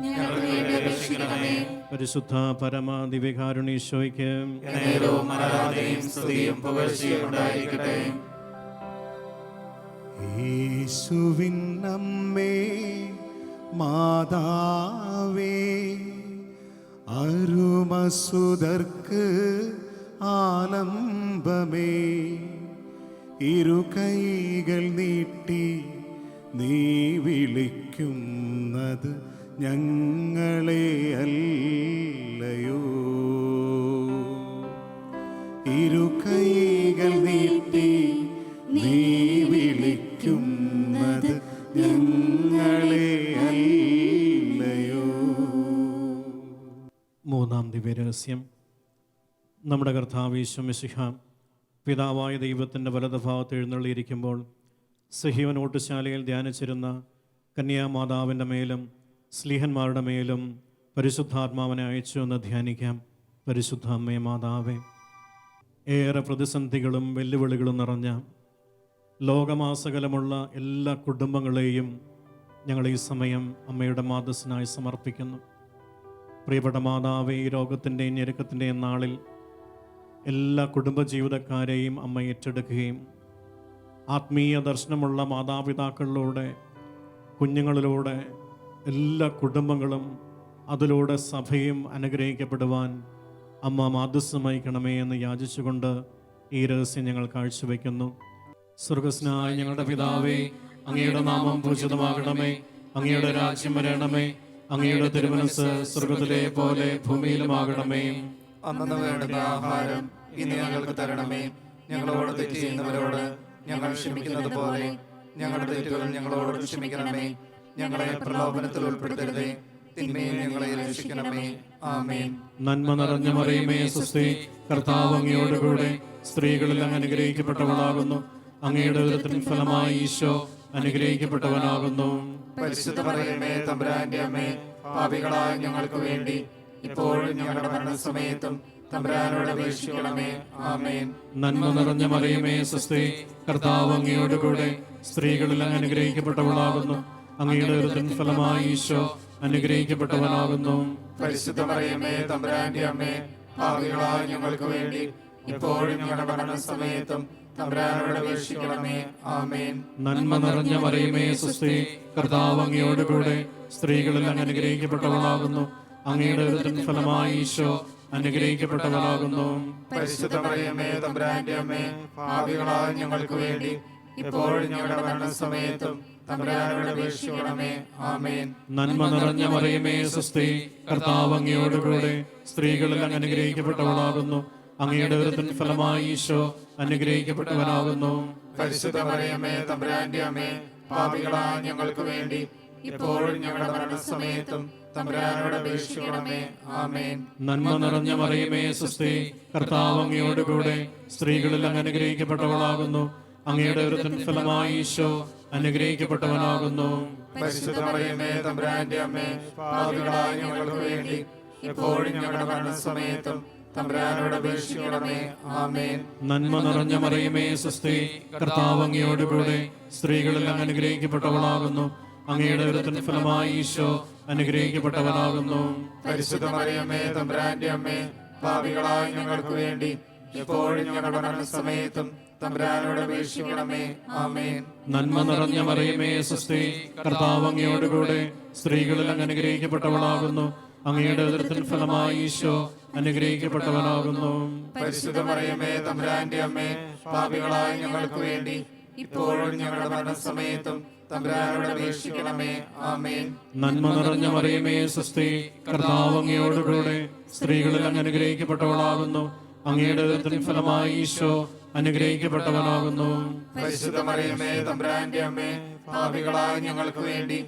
പരിശുദ്ധ പരമ ദിവ്യകാരുണ്യീശോയ്ക്ക് എന്നേരവും ആരാധനയും സ്തുതിയും പുകഴ്ചയും ഉണ്ടായിരിക്കട്ടെ. യേശുവിൻ അമ്മേ മാതാവേ, അരുമസുതർക്ക് ആലംബമേ, ഇരു കൈകൾ നീട്ടി നീ വിളിക്കുന്നത് ഞങ്ങളെ അല്ലയോ. ഇരു കൈകൾ നീട്ടി നീ വിളിക്കുന്നത് ഞങ്ങളെ അല്ലയോ. മൂന്നാം ദിവ്യരഹസ്യം. നമ്മുടെ കർത്താവ് യേശു മിശിഹ പിതാവായ ദൈവത്തിൻ്റെ വലതുഭാഗത്ത് എഴുന്നള്ളിയിരിക്കുമ്പോൾ സഹീവൻ ഓട്ടുശാലയിൽ ധ്യാനിച്ചിരുന്ന കന്യാമാതാവിൻ്റെ മേലും സ്ലീഹന്മാരുടെ മേലും പരിശുദ്ധാത്മാവിനെ അയച്ചു എന്ന് ധ്യാനിക്കാം. പരിശുദ്ധ അമ്മേ മാതാവേ, ഏറെ പ്രതിസന്ധികളും വെല്ലുവിളികളും നിറഞ്ഞ ലോകമാസകലമുള്ള എല്ലാ കുടുംബങ്ങളെയും ഞങ്ങൾ ഈ സമയം അമ്മയുടെ മാതസ്സിനായി സമർപ്പിക്കുന്നു. പ്രിയപ്പെട്ട മാതാവേ, ഈ രോഗത്തിൻ്റെയും ഞെരുക്കത്തിൻ്റെയും നാളിൽ എല്ലാ കുടുംബജീവിതക്കാരെയും അമ്മ ഏറ്റെടുക്കുകയും ആത്മീയ ദർശനമുള്ള മാതാപിതാക്കളിലൂടെ കുഞ്ഞുങ്ങളിലൂടെ എല്ലാ കുടുംബങ്ങളും അതിലൂടെ സഭയും അനുഗ്രഹിക്കപ്പെടുവാൻ അമ്മ മാധ്യസ്ഥം വഹിക്കണമേ എന്ന് യാചിച്ചുകൊണ്ട് ഈ രഹസ്യം ഞങ്ങൾ കാഴ്ചവെക്കുന്നു. സ്വർഗസ്നായ ഞങ്ങളുടെ പിതാവേ, അങ്ങയുടെ നാമം പൂജിതമാകണമേ, അങ്ങയുടെ രാജ്യം വരണമേ, അങ്ങയുടെ തിരുമനസ്സ് സ്വർഗത്തിലെ പോലെ ഭൂമിയിലുമാകണമേ. അന്നു വേണ്ടുന്ന ആഹാരം ഇന്ന് ഞങ്ങൾക്ക് തരണമേ. ഞങ്ങളോട് തെറ്റ് ചെയ്യുന്നവരോട് ഞങ്ങൾ ക്ഷമിക്കുന്നത് പോലെ ഞങ്ങളുടെ തെറ്റുകൾ ഞങ്ങളോട് ക്ഷമിക്കണമേ. ഞങ്ങളെ പ്രലോഭനത്തിൽ ഉൾപ്പെടുത്തരുതേ, തിന്മയിൽ ഞങ്ങളെ രക്ഷിക്കണമേ. ആമേൻ. നന്മ നിറഞ്ഞ മറിയമേ സ്വസ്തി, കർത്താവ് അങ്ങയോടുകൂടെ സ്ത്രീകളിൽ അങ്ങ് അനുഗ്രഹിക്കപ്പെട്ടവളാകുന്നു. അങ്ങയുടെ ഉദരത്തിൻ ഫലമായി ഈശോ അനുഗ്രഹിക്കപ്പെട്ടവനാകുന്നു. പരിശുദ്ധ മറിയമേ തമ്പുരാന്റെ അമ്മേ, പാപികളായ ഞങ്ങൾക്ക് വേണ്ടി ഇപ്പോഴും ഞങ്ങളുടെ മരണസമയത്തും തമ്പുരാനോട് അപേക്ഷിക്കണമേ. ആമേൻ. നന്മ നിറഞ്ഞ മറിയമേ സ്വസ്തി, കർത്താവ് അങ്ങയോടുകൂടെ സ്ത്രീകളിൽ അങ്ങ് അനുഗ്രഹിക്കപ്പെട്ടവളാകുന്നു. അങ്ങയുടെ ഉദരത്തിൻ ഫലമായി ഈശോ അനുഗ്രഹിക്കപ്പെട്ടവനാകുന്നു. പരിശുദ്ധ മറിയമേ തമ്പുരാന്റെ അമ്മേ, പാപികളായ ഞങ്ങൾക്ക് വേണ്ടി ഇപ്പോഴും ഞങ്ങളുടെ മരണസമയത്തും തമ്പുരാനോട് അപേക്ഷിക്കണമേ. ആമേൻ. നന്മ നിറഞ്ഞ മറിയമേ സുസ്തി, കർത്താവ് അങ്ങയോടുകൂടെ സ്ത്രീകളിൽ അങ്ങ് അനുഗ്രഹിക്കപ്പെട്ടവളാകുന്നു. അങ്ങയുടെ ഉദരത്തിൻ ഫലമായി ഈശോ അനുഗ്രഹിക്കപ്പെട്ടവളാകുന്നു. പരിശുദ്ധ മറിയമേ തമ്പുരാന്റെ അമ്മേ, പാപികളായ ഞങ്ങൾക്ക് വേണ്ടി ഇപ്പോഴും ഞങ്ങളുടെ മരണസമയത്തും തമ്പുരാനോട് അപേക്ഷിക്കണമേ. ആമേൻ. നന്മ നിറഞ്ഞ മറിയമേ സുസ്തി, കർത്താവ് അങ്ങയോടുകൂടെ സ്ത്രീകളിൽ അങ്ങ് അനുഗ്രഹിക്കപ്പെട്ടവളാകുന്നു. അങ്ങയുടെ ഉദരത്തിൻ ഫലമായി ഈശോ അനുഗ്രഹിക്കപ്പെട്ടവനാകുന്നു. പരിശുദ്ധ മറിയമേ തമ്പുരാന്റെ അമ്മേ, പാപികളായ ഞങ്ങൾക്ക് വേണ്ടി ഇപ്പോഴും ഞങ്ങളുടെ മരണസമയത്തും തമ്പുരാനോട് അപേക്ഷിക്കണമേ. ആമേൻ. നന്മ നിറഞ്ഞ മറിയമേ സുസ്തി, കർത്താവ് അങ്ങയോടുകൂടെ സ്ത്രീകളിൽ അങ്ങ് അനുഗ്രഹിക്കപ്പെട്ടവളാകുന്നു. അങ്ങയുടെ ഉദരത്തിൻ ഫലമായി ഈശോ അനുഗ്രഹിക്കപ്പെട്ടവനാകുന്നു. പരിശുദ്ധ മറിയമേ തമ്പുരാന്റെ അമ്മേ, പാപികളായ ഞങ്ങൾക്ക് വേണ്ടി എപ്പോഴും ഞങ്ങളുടെ മരണസമയത്തും തമ്പുരാനോട് അപേക്ഷിക്കണമേ. ആമേൻ. നന്മ നിറഞ്ഞ മറിയമേ സുസ്തി, കർത്താവ് അങ്ങയോടുകൂടെ സ്ത്രീകളിൽ അങ്ങ് അനുഗ്രഹിക്കപ്പെട്ടവളാകുന്നു. അങ്ങയുടെ ഉദരത്തിൻ ഫലമായി ഈശോ അനുഗ്രഹിക്കപ്പെട്ടവനാകുന്നു. പരിശുദ്ധ മറിയമേ തമ്പുരാന്റെ അമ്മേ, പാപികളായ ഞങ്ങൾക്ക് വേണ്ടി എപ്പോഴും ഞങ്ങളുടെ മരണസമയത്തും തമ്പുരാനോട് അപേക്ഷിക്കണമേ. ആമേൻ. നന്മ നിറഞ്ഞ മറിയമേ സുസ്തി, കർത്താവ് അങ്ങയോടുകൂടെ സ്ത്രീകളിൽ അങ്ങ് അനുഗ്രഹിക്കപ്പെട്ടവളാകുന്നു. അങ്ങയുടെ ഉദരത്തിൻ ഫലമായി ഈശോ അനുഗ്രഹിക്കപ്പെട്ടവനാകുന്നു. പരിശുദ്ധ മറിയമേ തമ്പുരാന്റെ അമ്മേ, പാപികളായ ഞങ്ങൾക്ക് വേണ്ടി ഇപ്പോഴും ഞങ്ങളുടെ മരണസമയത്തും തമ്പുരാനോട് അപേക്ഷിക്കണമേ. ആമേൻ. നന്മ നിറഞ്ഞ മറിയമേ സുസ്തി, കർത്താവ് അങ്ങയോടുകൂടെ സ്ത്രീകളിൽ അങ്ങ് അനുഗ്രഹിക്കപ്പെട്ടവളാകുന്നു. അങ്ങയുടെ ഉദരത്തിൻ ഫലമായി ഈശോ അനുഗ്രഹിക്കപ്പെട്ടവനാകുന്നു. പരിശുദ്ധ മറിയമേ തമ്പുരാന്റെ അമ്മേ, പാപികളായ ഞങ്ങൾക്ക് വേണ്ടി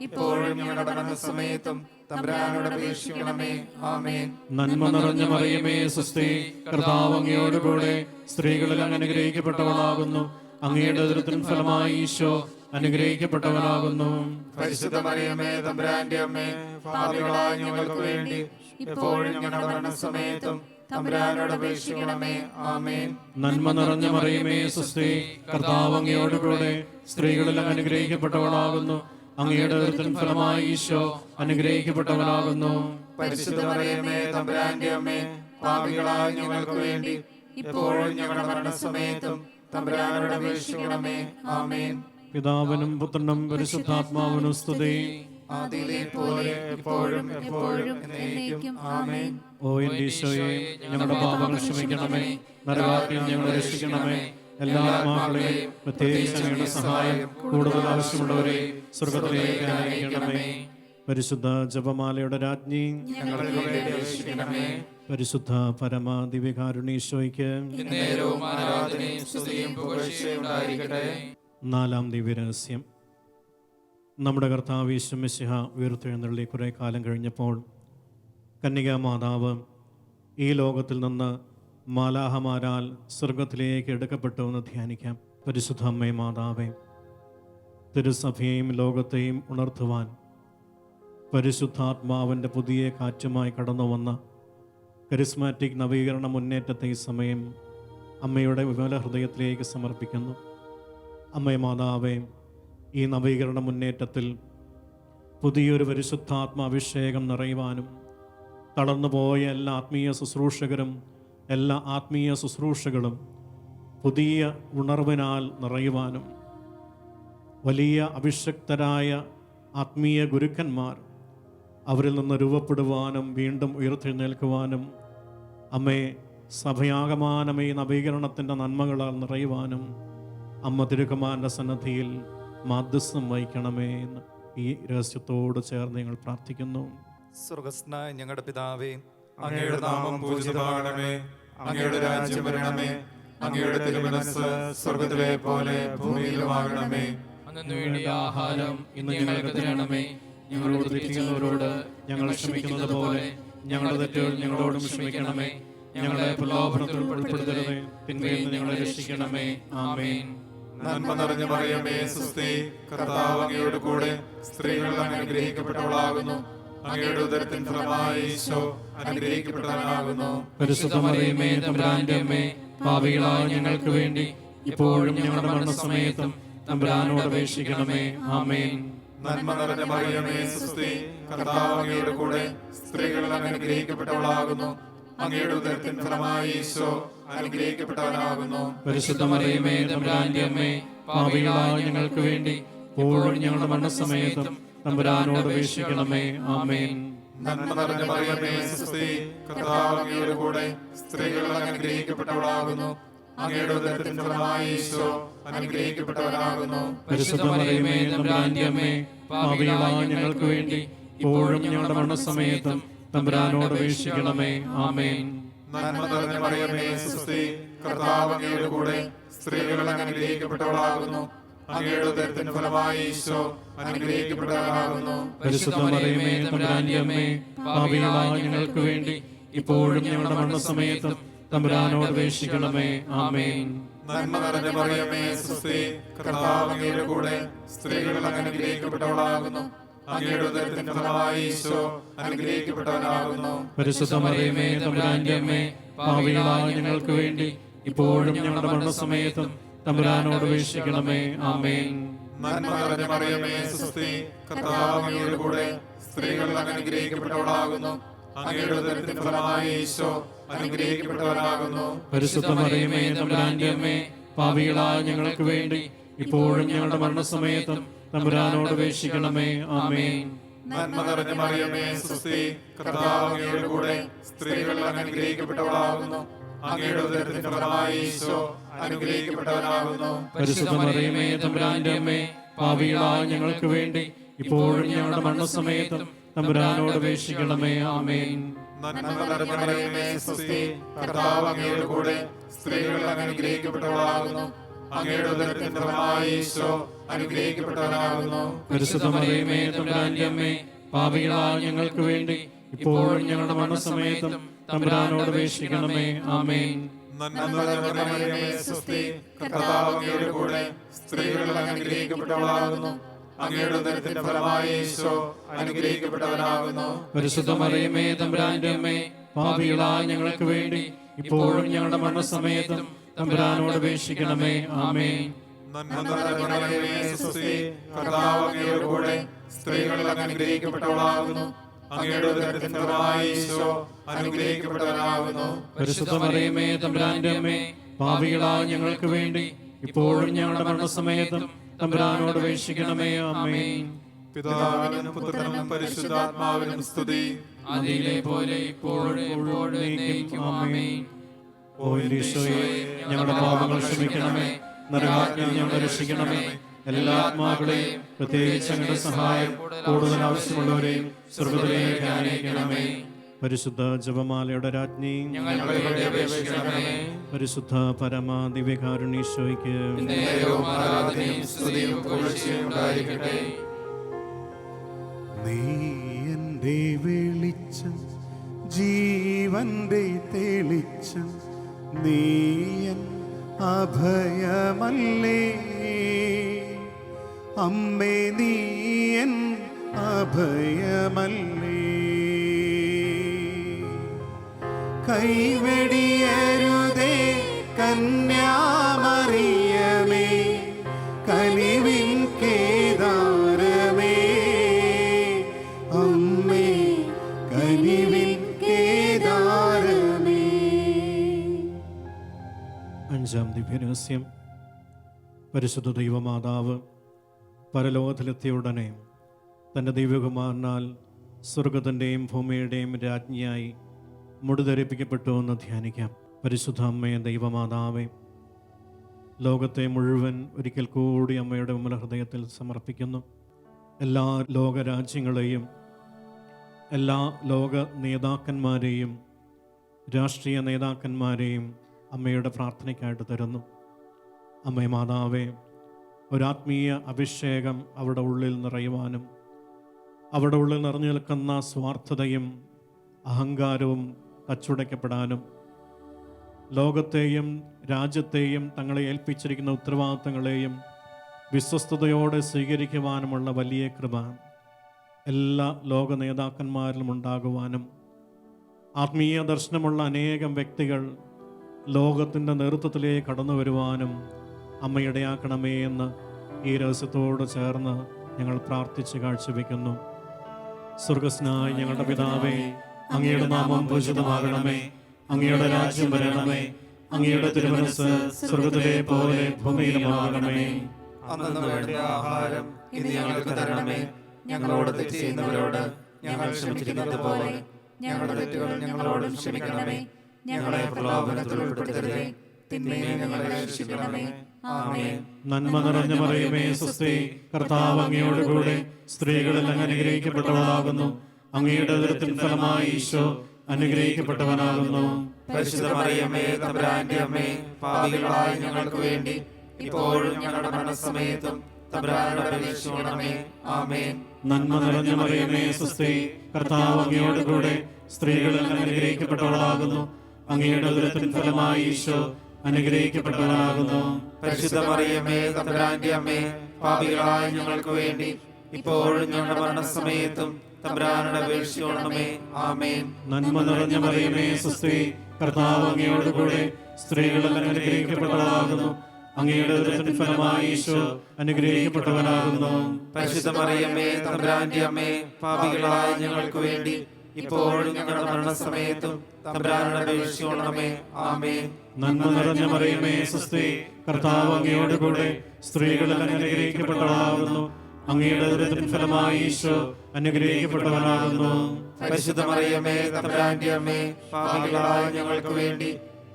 ഇപ്പോഴും ഞങ്ങളുടെ മരണസമയത്തും തമ്പുരാനോട് അപേക്ഷിക്കണമേ. ആമേൻ. നന്മ നിറഞ്ഞ മറിയമേ സുസ്തി, കർത്താവ് അങ്ങയോടുകൂടെ സ്ത്രീകളിൽ അങ്ങ് അനുഗ്രഹിക്കപ്പെട്ടവളാകുന്നു. അങ്ങയുടെ ഉദരത്തിൻ ഫലമായി ഈശോ അനുഗ്രഹിക്കപ്പെട്ടവനാകുന്നു. പരിശുദ്ധ മറിയമേ തമ്പുരാന്റെ അമ്മേ, പാപികളായ ഞങ്ങൾക്ക് വേണ്ടി ഇപ്പോഴും ഞങ്ങളുടെ മരണസമയത്തും തമ്പുരാനോട് അപേക്ഷിക്കണമേ. ആമേൻ. നന്മ നിറഞ്ഞ മറിയമേ സുസ്തി, കർത്താവ് അങ്ങയോടുകൂടെ സ്ത്രീകളിൽ അങ്ങ് അനുഗ്രഹിക്കപ്പെട്ടവളാകുന്നു. അങ്ങയുടെ ഉദരത്തിൻ ഫലമായി ഈശോ അനുഗ്രഹിക്കപ്പെട്ടവനാകുന്നു. പരിശുദ്ധ മറിയമേ തമ്പുരാന്റെ അമ്മേ, പാപികളായ ഞങ്ങൾക്ക് വേണ്ടി ഇപ്പോഴും ഞങ്ങളുടെ മരണസമയത്തും തമ്പുരാനോട് അപേക്ഷിക്കണമേ. ആമേൻ. പിതാവിനും പുത്രനും പരിശുദ്ധാത്മാവിനും സ്തുതി. ആദിയിലെ പോലെ എപ്പോഴും എപ്പോഴും എന്നേക്കും. ആമേൻ. ഓ എന്റെ ഈശോയെ, ഞങ്ങളുടെ പാപങ്ങൾ ക്ഷമിക്കണമേ, നരകാഗ്നിയിൽ ഞങ്ങളെ രക്ഷിക്കണമേ. എല്ലാ ആത്മാക്കളെയും പ്രത്യേകിച്ച് അങ്ങയുടെ സഹായം കൂടുതൽ ആവശ്യമുള്ളവരെ സ്വർഗ്ഗത്തിലേക്ക് അയക്കണമേ. പരിശുദ്ധ ജപമാലയുടെ രാജ്ഞി, ഞങ്ങൾക്ക് വേണ്ടി അപേക്ഷിക്കണമേ. പരിശുദ്ധ പരമ ദിവ്യകാരുണ്യേശോയ്ക്ക് നേരവും ആരാധനയും സ്തുതിയും പുകഴ്ചയും ഉണ്ടായിരിക്കട്ടെ. നാലാം ദിവ്യരഹസ്യം. നമ്മുടെ കർത്താവ് യേശു മിശിഹ ഉയർത്തെഴുന്നള്ളി കുറേ കാലം കഴിഞ്ഞപ്പോൾ കന്യകാ മാതാവ് ഈ ലോകത്തിൽ നിന്ന് മാലാഹമാരാൽ സ്വർഗത്തിലേക്ക് എടുക്കപ്പെട്ടു എന്ന് ധ്യാനിക്കാം. പരിശുദ്ധ അമ്മേ മാതാവേ, തിരുസഭയെയും ലോകത്തെയും ഉണർത്തുവാൻ പരിശുദ്ധാത്മാവിൻ്റെ പുതിയ കാറ്റുമായി കടന്നു വന്ന കരിസ്മാറ്റിക് നവീകരണ മുന്നേറ്റത്തെ ഈ സമയം അമ്മയുടെ വിമല ഹൃദയത്തിലേക്ക് സമർപ്പിക്കുന്നു. അമ്മേ മാതാവേ, ഈ നവീകരണ മുന്നേറ്റത്തിൽ പുതിയൊരു പരിശുദ്ധാത്മാഭിഷേകം നിറയുവാനും തളർന്നുപോയ എല്ലാ ആത്മീയ ശുശ്രൂഷകരും എല്ലാ ആത്മീയ ശുശ്രൂഷകളും പുതിയ ഉണർവിനാൽ നിറയുവാനും വലിയ അഭിഷക്തരായ ആത്മീയ ഗുരുക്കന്മാർ അവരിൽ നിന്ന് രൂപപ്പെടുവാനും വീണ്ടും ഉയർത്തെഴുന്നേൽക്കുവാനും അമ്മേ സഭയാകമാനം ഈ നവീകരണത്തിൻ്റെ നന്മകളാൽ നിറയുവാനും അമ്മ തിരുക്കുമാരൻ്റെ സന്നദ്ധിയിൽ മാധ്യസ്ഥം വഹിക്കണമേ എന്ന് ഈ രഹസ്യത്തോട് ചേർന്ന് ഞങ്ങൾ പ്രാർത്ഥിക്കുന്നു. സ്വർഗസ്നായ ഞങ്ങളുടെ പിതാവേ, അങ്ങയുടെ നാമം പൂജിതമാകണമേ. അങ്ങയുടെ രാജ്യം വരണമേ. അങ്ങയുടെ തിരുമനസ്സ് സ്വർഗ്ഗത്തിലെ പോലെ ഭൂമിയിലുമാകണമേ. അന്നു വേണ്ടിയ ആഹാരം ഇന്ന് ഞങ്ങൾക്ക് തരണമേ. ഞങ്ങളോട് തെറ്റിക്കുന്നവരോട് ഞങ്ങൾ ക്ഷമിക്കുന്നത് പോലെ ഞങ്ങളുടെ തെറ്റുകൾ ഞങ്ങളോടും ക്ഷമിക്കണമേ. ഞങ്ങളെ പ്രലോഭനത്തിൽ ഉൾപ്പെടുത്തരുതേ, തിന്മയിൽ നിന്ന് ഞങ്ങളെ രക്ഷിക്കണമേ. ആമേൻ. നന്മ നിറഞ്ഞ മറിയമേ സുസ്തി, കർത്താവ് അങ്ങയുടെ കൂടെ സ്ത്രീകൾ അങ്ങ് അനുഗ്രഹിക്കപ്പെട്ടവളാകുന്നു. അങ്ങയുടെ ഉദരത്തിൻ ഫലമായി ഈശോ അനുഗ്രഹിക്കപ്പെട്ടവനാകുന്നു. പരിശുദ്ധ മറിയമേ തമ്പുരാന്റെ അമ്മേ, പാപികളായ ഞങ്ങൾക്ക് വേണ്ടി ഇപ്പോഴും ഞങ്ങളുടെ മരണസമയത്തും തമ്പുരാനോട് അപേക്ഷിക്കണമേ. ആമേൻ. നന്മ നിറഞ്ഞ മറിയമേ സുസ്തി, കർത്താവ് അങ്ങയുടെ കൂടെ, സ്ത്രീകൾ അങ്ങ് അനുഗ്രഹിക്കപ്പെട്ടവളാകുന്നു. അങ്ങയുടെ ഉദരത്തിൻ ഫലമായി ഈശോ അനുഗ്രഹിക്കപ്പെട്ടവനാകുന്നു. പരിശുദ്ധ മറിയമേ തമ്പുരാന്റെ അമ്മേ, പാപികളായ ഞങ്ങൾക്ക് വേണ്ടി ഇപ്പോഴും ഞങ്ങളുടെ മരണസമയത്തും തമ്പുരാനോട് അപേക്ഷിക്കണമേ. ആമേൻ. നന്മ നിറഞ്ഞ മറിയമേ സുസ്തി, കർത്താവ് അങ്ങയുടെ കൂടെ, സ്ത്രീകൾ അങ്ങ് അനുഗ്രഹിക്കപ്പെട്ടവളാകുന്നു. അങ്ങയുടെ ഉദരത്തിൻ ഫലമായി ഈശോ അനുഗ്രഹിക്കപ്പെട്ടവനാകുന്നു. പരിശുദ്ധ മറിയമേ തമ്പുരാന്റെ അമ്മേ, പാപികളായ ഞങ്ങൾക്ക് വേണ്ടി ഇപ്പോഴും ഞങ്ങളുടെ മരണസമയത്തും തമ്പുരാനോട് അപേക്ഷിക്കണമേ. ആമേൻ. നന്മ നിറഞ്ഞ മറിയമേ സുസ്തി, കർത്താവ് അങ്ങയുടെ കൂടെ, സ്ത്രീകൾ അങ്ങ് അനുഗ്രഹിക്കപ്പെട്ടവളാകുന്നു. അങ്ങയുടെ ഉദരത്തിൻ ഫലമായി ഈശോ അനുഗ്രഹിക്കപ്പെട്ടവനാകുന്നു. പരിശുദ്ധ മറിയമേ തമ്പുരാന്റെ അമ്മേ, പാപികളായ ഞങ്ങൾക്ക് വേണ്ടി ഇപ്പോഴും ഞങ്ങളുടെ മരണസമയത്തും തമ്പുരാനോട് അപേക്ഷിക്കണമേ. ആമേൻ. നന്മ നിറഞ്ഞ മറിയമേ സുസ്തി, കർത്താവ് അങ്ങയുടെ കൂടെ, സ്ത്രീകൾ അങ്ങ് അനുഗ്രഹിക്കപ്പെട്ടവളാകുന്നു. അങ്ങയുടെ ഉദരത്തിൻ ഫലമായി ഈശോ അനുഗ്രഹിക്കപ്പെട്ടവനാകുന്നു. പരിശുദ്ധ മറിയമേ തമ്പുരാന്റെ അമ്മേ, പാപികളായ ഞങ്ങൾക്ക് വേണ്ടി ഇപ്പോഴും ഞങ്ങളുടെ മരണസമയത്തും തമ്പുരാനോട് അപേക്ഷിക്കണമേ. ആമേൻ. നന്മ നിറഞ്ഞ മറിയമേ സുസ്തി, കർത്താവ് അങ്ങയുടെ കൂടെ, സ്ത്രീകൾ അങ്ങ് അനുഗ്രഹിക്കപ്പെട്ടവളാകുന്നു. അങ്ങയുടെ ഉദരത്തിൻ ഫലമായി ഈശോ അനുഗ്രഹിക്കപ്പെട്ടവനാകുന്നു. പരിശുദ്ധ മറിയമേ തമ്പുരാന്റെ അമ്മേ, പാപികളായ ഞങ്ങൾക്ക് വേണ്ടി ഇപ്പോഴും ഞങ്ങളുടെ മരണസമയത്തും തമ്പുരാനോട് അപേക്ഷിക്കണമേ. ആമേൻ. നന്മ നിറഞ്ഞ മറിയമേ സുസ്തി, കർത്താവ് അങ്ങയുടെ കൂടെ, സ്ത്രീകൾ അങ്ങ് അനുഗ്രഹിക്കപ്പെട്ടവളാകുന്നു. അങ്ങയുടെ ഉദരത്തിൻ ഫലമായി ഈശോ അനുഗ്രഹിക്കപ്പെട്ടവനാകുന്നു. പരിശുദ്ധ മറിയമേ തമ്പുരാന്റെ അമ്മേ, പാപികളായ ഞങ്ങൾക്ക് വേണ്ടി ഇപ്പോഴും ഞങ്ങളുടെ മരണസമയത്തും തമ്പുരാനോട് അപേക്ഷിക്കണമേ. ആമേൻ. നന്മ നിറഞ്ഞ മറിയമേ സുസ്തി, കർത്താവ് അങ്ങയുടെ കൂടെ, സ്ത്രീകൾ അങ്ങ് അനുഗ്രഹിക്കപ്പെട്ടവളാകുന്നു. അങ്ങയുടെ ഉദരത്തിൻ ഫലമായി ഈശോ അനുഗ്രഹിക്കപ്പെട്ടവനാകുന്നു. പരിശുദ്ധ മറിയമേ തമ്പുരാന്റെ അമ്മേ, പാപികളായ ഞങ്ങൾക്ക് വേണ്ടി ഇപ്പോഴും ഞങ്ങളുടെ മരണസമയത്തും തമ്പുരാനോട് അപേക്ഷിക്കണമേ. ആമേൻ. നന്മ നിറഞ്ഞ മറിയമേ സുസ്തി, കർത്താവ് അങ്ങയുടെ കൂടെ, സ്ത്രീകൾ അങ്ങ് അനുഗ്രഹിക്കപ്പെട്ടവളാകുന്നു. അങ്ങയുടെ ഉദരത്തിന്റെ ഫലമായി ഈശോ അനുഗ്രഹിക്കപ്പെട്ടവനാകുന്നു. പരിശുദ്ധ മറിയമേ തമ്പുരാന്റെ അമ്മേ, പാപികളായ ഞങ്ങൾക്ക് വേണ്ടി ഇപ്പോഴും ഞങ്ങളുടെ മരണസമയത്തും തമ്പുരാനോട് അപേക്ഷിക്കണമേ. ആമേൻ. നന്മ നിറഞ്ഞ മറിയമേ സുസ്തി, കർത്താവ് അങ്ങയുടെ കൂടെ, സ്ത്രീകൾ അങ്ങ് അനുഗ്രഹിക്കപ്പെട്ടവളാകുന്നു. അങ്ങയുടെ ഉദരത്തിൻ ഫലമായി ഈശോ അനുഗ്രഹിക്കപ്പെട്ടവനാകുന്നു. പരിശുദ്ധ മറിയമേ തമ്പുരാന്റെ അമ്മേ, പാപികളായ ഞങ്ങൾക്ക് വേണ്ടി ഇപ്പോഴും ഞങ്ങളുടെ മരണസമയത്തും തമ്പുരാനോട് അപേക്ഷിക്കണമേ. ആമേൻ. പിതാവിനും പുത്രനും പരിശുദ്ധാത്മാവിനും സ്തുതി. അതിലെ പോലെ ഇപ്പോഴും എപ്പോഴും എന്നേക്കും. ആമേൻ. ഓ എന്റെ ഈശോയെ, ഞങ്ങളുടെ പാപങ്ങൾ ക്ഷമിക്കണമേ, നരകാജ്ഞയിൽ ഞങ്ങളെ രക്ഷിക്കണമേ. എല്ലാ ആത്മാക്കളെയും, പ്രത്യേകിച്ച് അങ്ങയുടെ സഹായം കൂടുതൽ ആവശ്യമുള്ളവരെയും സ്വർഗ്ഗത്തിലേക്ക് ആനയിക്കണമേ. പരിശുദ്ധ ജപമാലയുടെ രാജ്ഞി, ഞങ്ങൾക്ക് വേണ്ടി അപേക്ഷിക്കണമേ. പരിശുദ്ധ പരമ ദിവ്യകാരുണ്യേശോയ്ക്ക് നേരവും ആരാധനയും സ്തുതിയും പുകഴ്ചയും ഉണ്ടായിരിക്കട്ടെ. നീ എൻ്റെ വെളിച്ചം, ജീവന്റെ തെളിച്ചം, നീയൻ അഭയമല്ലേ അമ്മേ, നീയൻ അഭയമല്ലേ. കൈവെടിയരുതേ കന്യാമറിയമേ, കനിവിൻ കേദാരമേ, അമ്മേ കനിവിൻ കേദാരമേ. അഞ്ചാം ദിവ്യരഹസ്യം. പരിശുദ്ധ ദൈവമാതാവ് പരലോകത്തിലെത്തിയ ഉടനെ തൻ്റെ ദൈവകുമാരനാൽ സ്വർഗത്തിൻ്റെയും ഭൂമിയുടെയും രാജ്ഞിയായി മുടിധരിപ്പിക്കപ്പെട്ടു എന്ന് ധ്യാനിക്കാം. പരിശുദ്ധ അമ്മയെ ദൈവമാതാവെ, ലോകത്തെ മുഴുവൻ ഒരിക്കൽ കൂടി അമ്മയുടെ വിമല ഹൃദയത്തിൽ സമർപ്പിക്കുന്നു. എല്ലാ ലോകരാജ്യങ്ങളെയും, എല്ലാ ലോക നേതാക്കന്മാരെയും, രാഷ്ട്രീയ നേതാക്കന്മാരെയും അമ്മയുടെ പ്രാർത്ഥനയ്ക്കായിട്ട് തരുന്നു. അമ്മേ മാതാവേ, ഒരാത്മീയ അഭിഷേകം അവരുടെ ഉള്ളിൽ നിറയുവാനും അവരുടെ ഉള്ളിൽ നിറഞ്ഞു നിൽക്കുന്ന സ്വാർത്ഥതയും അഹങ്കാരവും തച്ചുടയ്ക്കപ്പെടാനും ലോകത്തെയും രാജ്യത്തെയും തങ്ങളെ ഏൽപ്പിച്ചിരിക്കുന്ന ഉത്തരവാദിത്തങ്ങളെയും വിശ്വസ്തയോടെ സ്വീകരിക്കുവാനുമുള്ള വലിയ കൃപ എല്ലാ ലോക നേതാക്കന്മാരിലും ഉണ്ടാകുവാനും ആത്മീയ ദർശനമുള്ള അനേകം വ്യക്തികൾ ലോകത്തിൻ്റെ നേതൃത്വത്തിലേക്ക് കടന്നു വരുവാനും അമ്മയിടയാക്കണമേ എന്ന് ഈ രഹസ്യത്തോട് ചേർന്ന് ഞങ്ങൾ പ്രാർത്ഥിച്ച് കാഴ്ചവെക്കുന്നു. സ്വർഗസ്നായ ഞങ്ങളുടെ പിതാവേ, അങ്ങയുടെ നാമം പൂജിതമാകണമേ, അങ്ങയുടെ രാജ്യം വരണമേ, അങ്ങയുടെ തിരുമനസ്സ് സ്വർഗത്തിലെ പോലെ ഭൂമിയിലുമാകണമേ. അന്നു വേണ്ട ആഹാരം ഇന്ന് ഞങ്ങൾക്ക് തരണമേ. ഞങ്ങളോട് തെറ്റ് ചെയ്യുന്നവരോട് ഞങ്ങൾ ക്ഷമിച്ചിരിക്കുന്നത് പോലെ ഞങ്ങളുടെ തെറ്റുകൾ ഞങ്ങളോട് ക്ഷമിക്കണമേ. ഞങ്ങളെ പ്രലോഭനത്തിൽ ഉൾപ്പെടുത്തരുതേ, തിന്മയെ ഞങ്ങളെ രക്ഷിക്കണമേ. ആമേൻ. നന്മ നിറഞ്ഞ മറിയമേ, സ്വസ്തി, കർത്താവ് അങ്ങയോട് കൂടെ സ്ത്രീകളിൽ അങ്ങ് അനുഗ്രഹിക്കപ്പെട്ടവളാകുന്നു. അങ്ങയുടെ ഉദരത്തിൻ ഫലമായി ഈശോ അനുഗ്രഹിക്കപ്പെട്ടവനാകുന്നു. പരിശുദ്ധ മറിയമേ, തമ്പുരാന്റെ അമ്മേ, പാപികളായ ഞങ്ങൾക്ക് വേണ്ടി ഇപ്പോഴും ഞങ്ങളുടെ മരണസമയത്തും തമ്പുരാനോട് അപേക്ഷിക്കണമേ. ആമേൻ. നന്മ നിറഞ്ഞ മറിയമേ, സ്വസ്തി, കർത്താവ് അങ്ങയോട് കൂടെ സ്ത്രീകളിൽ അങ്ങ് അനുഗ്രഹിക്കപ്പെട്ടവളാകുന്നു. അങ്ങയുടെ ഉദരത്തിൻ ഫലമായി ഈശോ അനുഗ്രഹിക്കപ്പെട്ടവനാകുന്നു. പരിശുദ്ധ മറിയമേ, തമ്പുരാന്റെ അമ്മേ, പാപികളായ ഞങ്ങൾക്ക് വേണ്ടി ഇപ്പോഴും ഞങ്ങളുടെ മരണസമയത്തും തമ്പുരാനോട് അപേക്ഷിക്കണമേ. ആമേൻ. നന്മ നിറഞ്ഞ മറിയമേ, സ്വസ്തി, കർത്താവ് അങ്ങയോട് കൂടെ സ്ത്രീകളിൽ അങ്ങ് അനുഗ്രഹിക്കപ്പെട്ടവളാകുന്നു. അങ്ങയുടെ ഉദരത്തിൻ ഫലമായി ഈശോ അനുഗ്രഹിക്കപ്പെട്ടവനാകുന്നു. പരിശുദ്ധ മറിയമേ, തമ്പുരാന്റെ അമ്മേ, പാപികളായ ഞങ്ങൾക്ക് വേണ്ടി ഇപ്പോഴും ഞങ്ങളുടെ മരണസമയത്തും തമ്പുരാനോട് അപേക്ഷിക്കണമേ. ആമേൻ. നന്മ നിറഞ്ഞ മറിയമേ, സ്വസ്തി, കർത്താവ് അങ്ങയോട് കൂടെ സ്ത്രീകളിൽ അങ്ങ് അനുഗ്രഹിക്കപ്പെട്ടവളാകുന്നു. അങ്ങയുടെ ഉദരത്തിൻ ഫലമായി ഈശോ അനുഗ്രഹിക്കപ്പെട്ടവനാകുന്നു. പരിശുദ്ധ മറിയമേ, തമ്പുരാന്റെ അമ്മേ, പാപികളായ ഞങ്ങൾക്ക് വേണ്ടി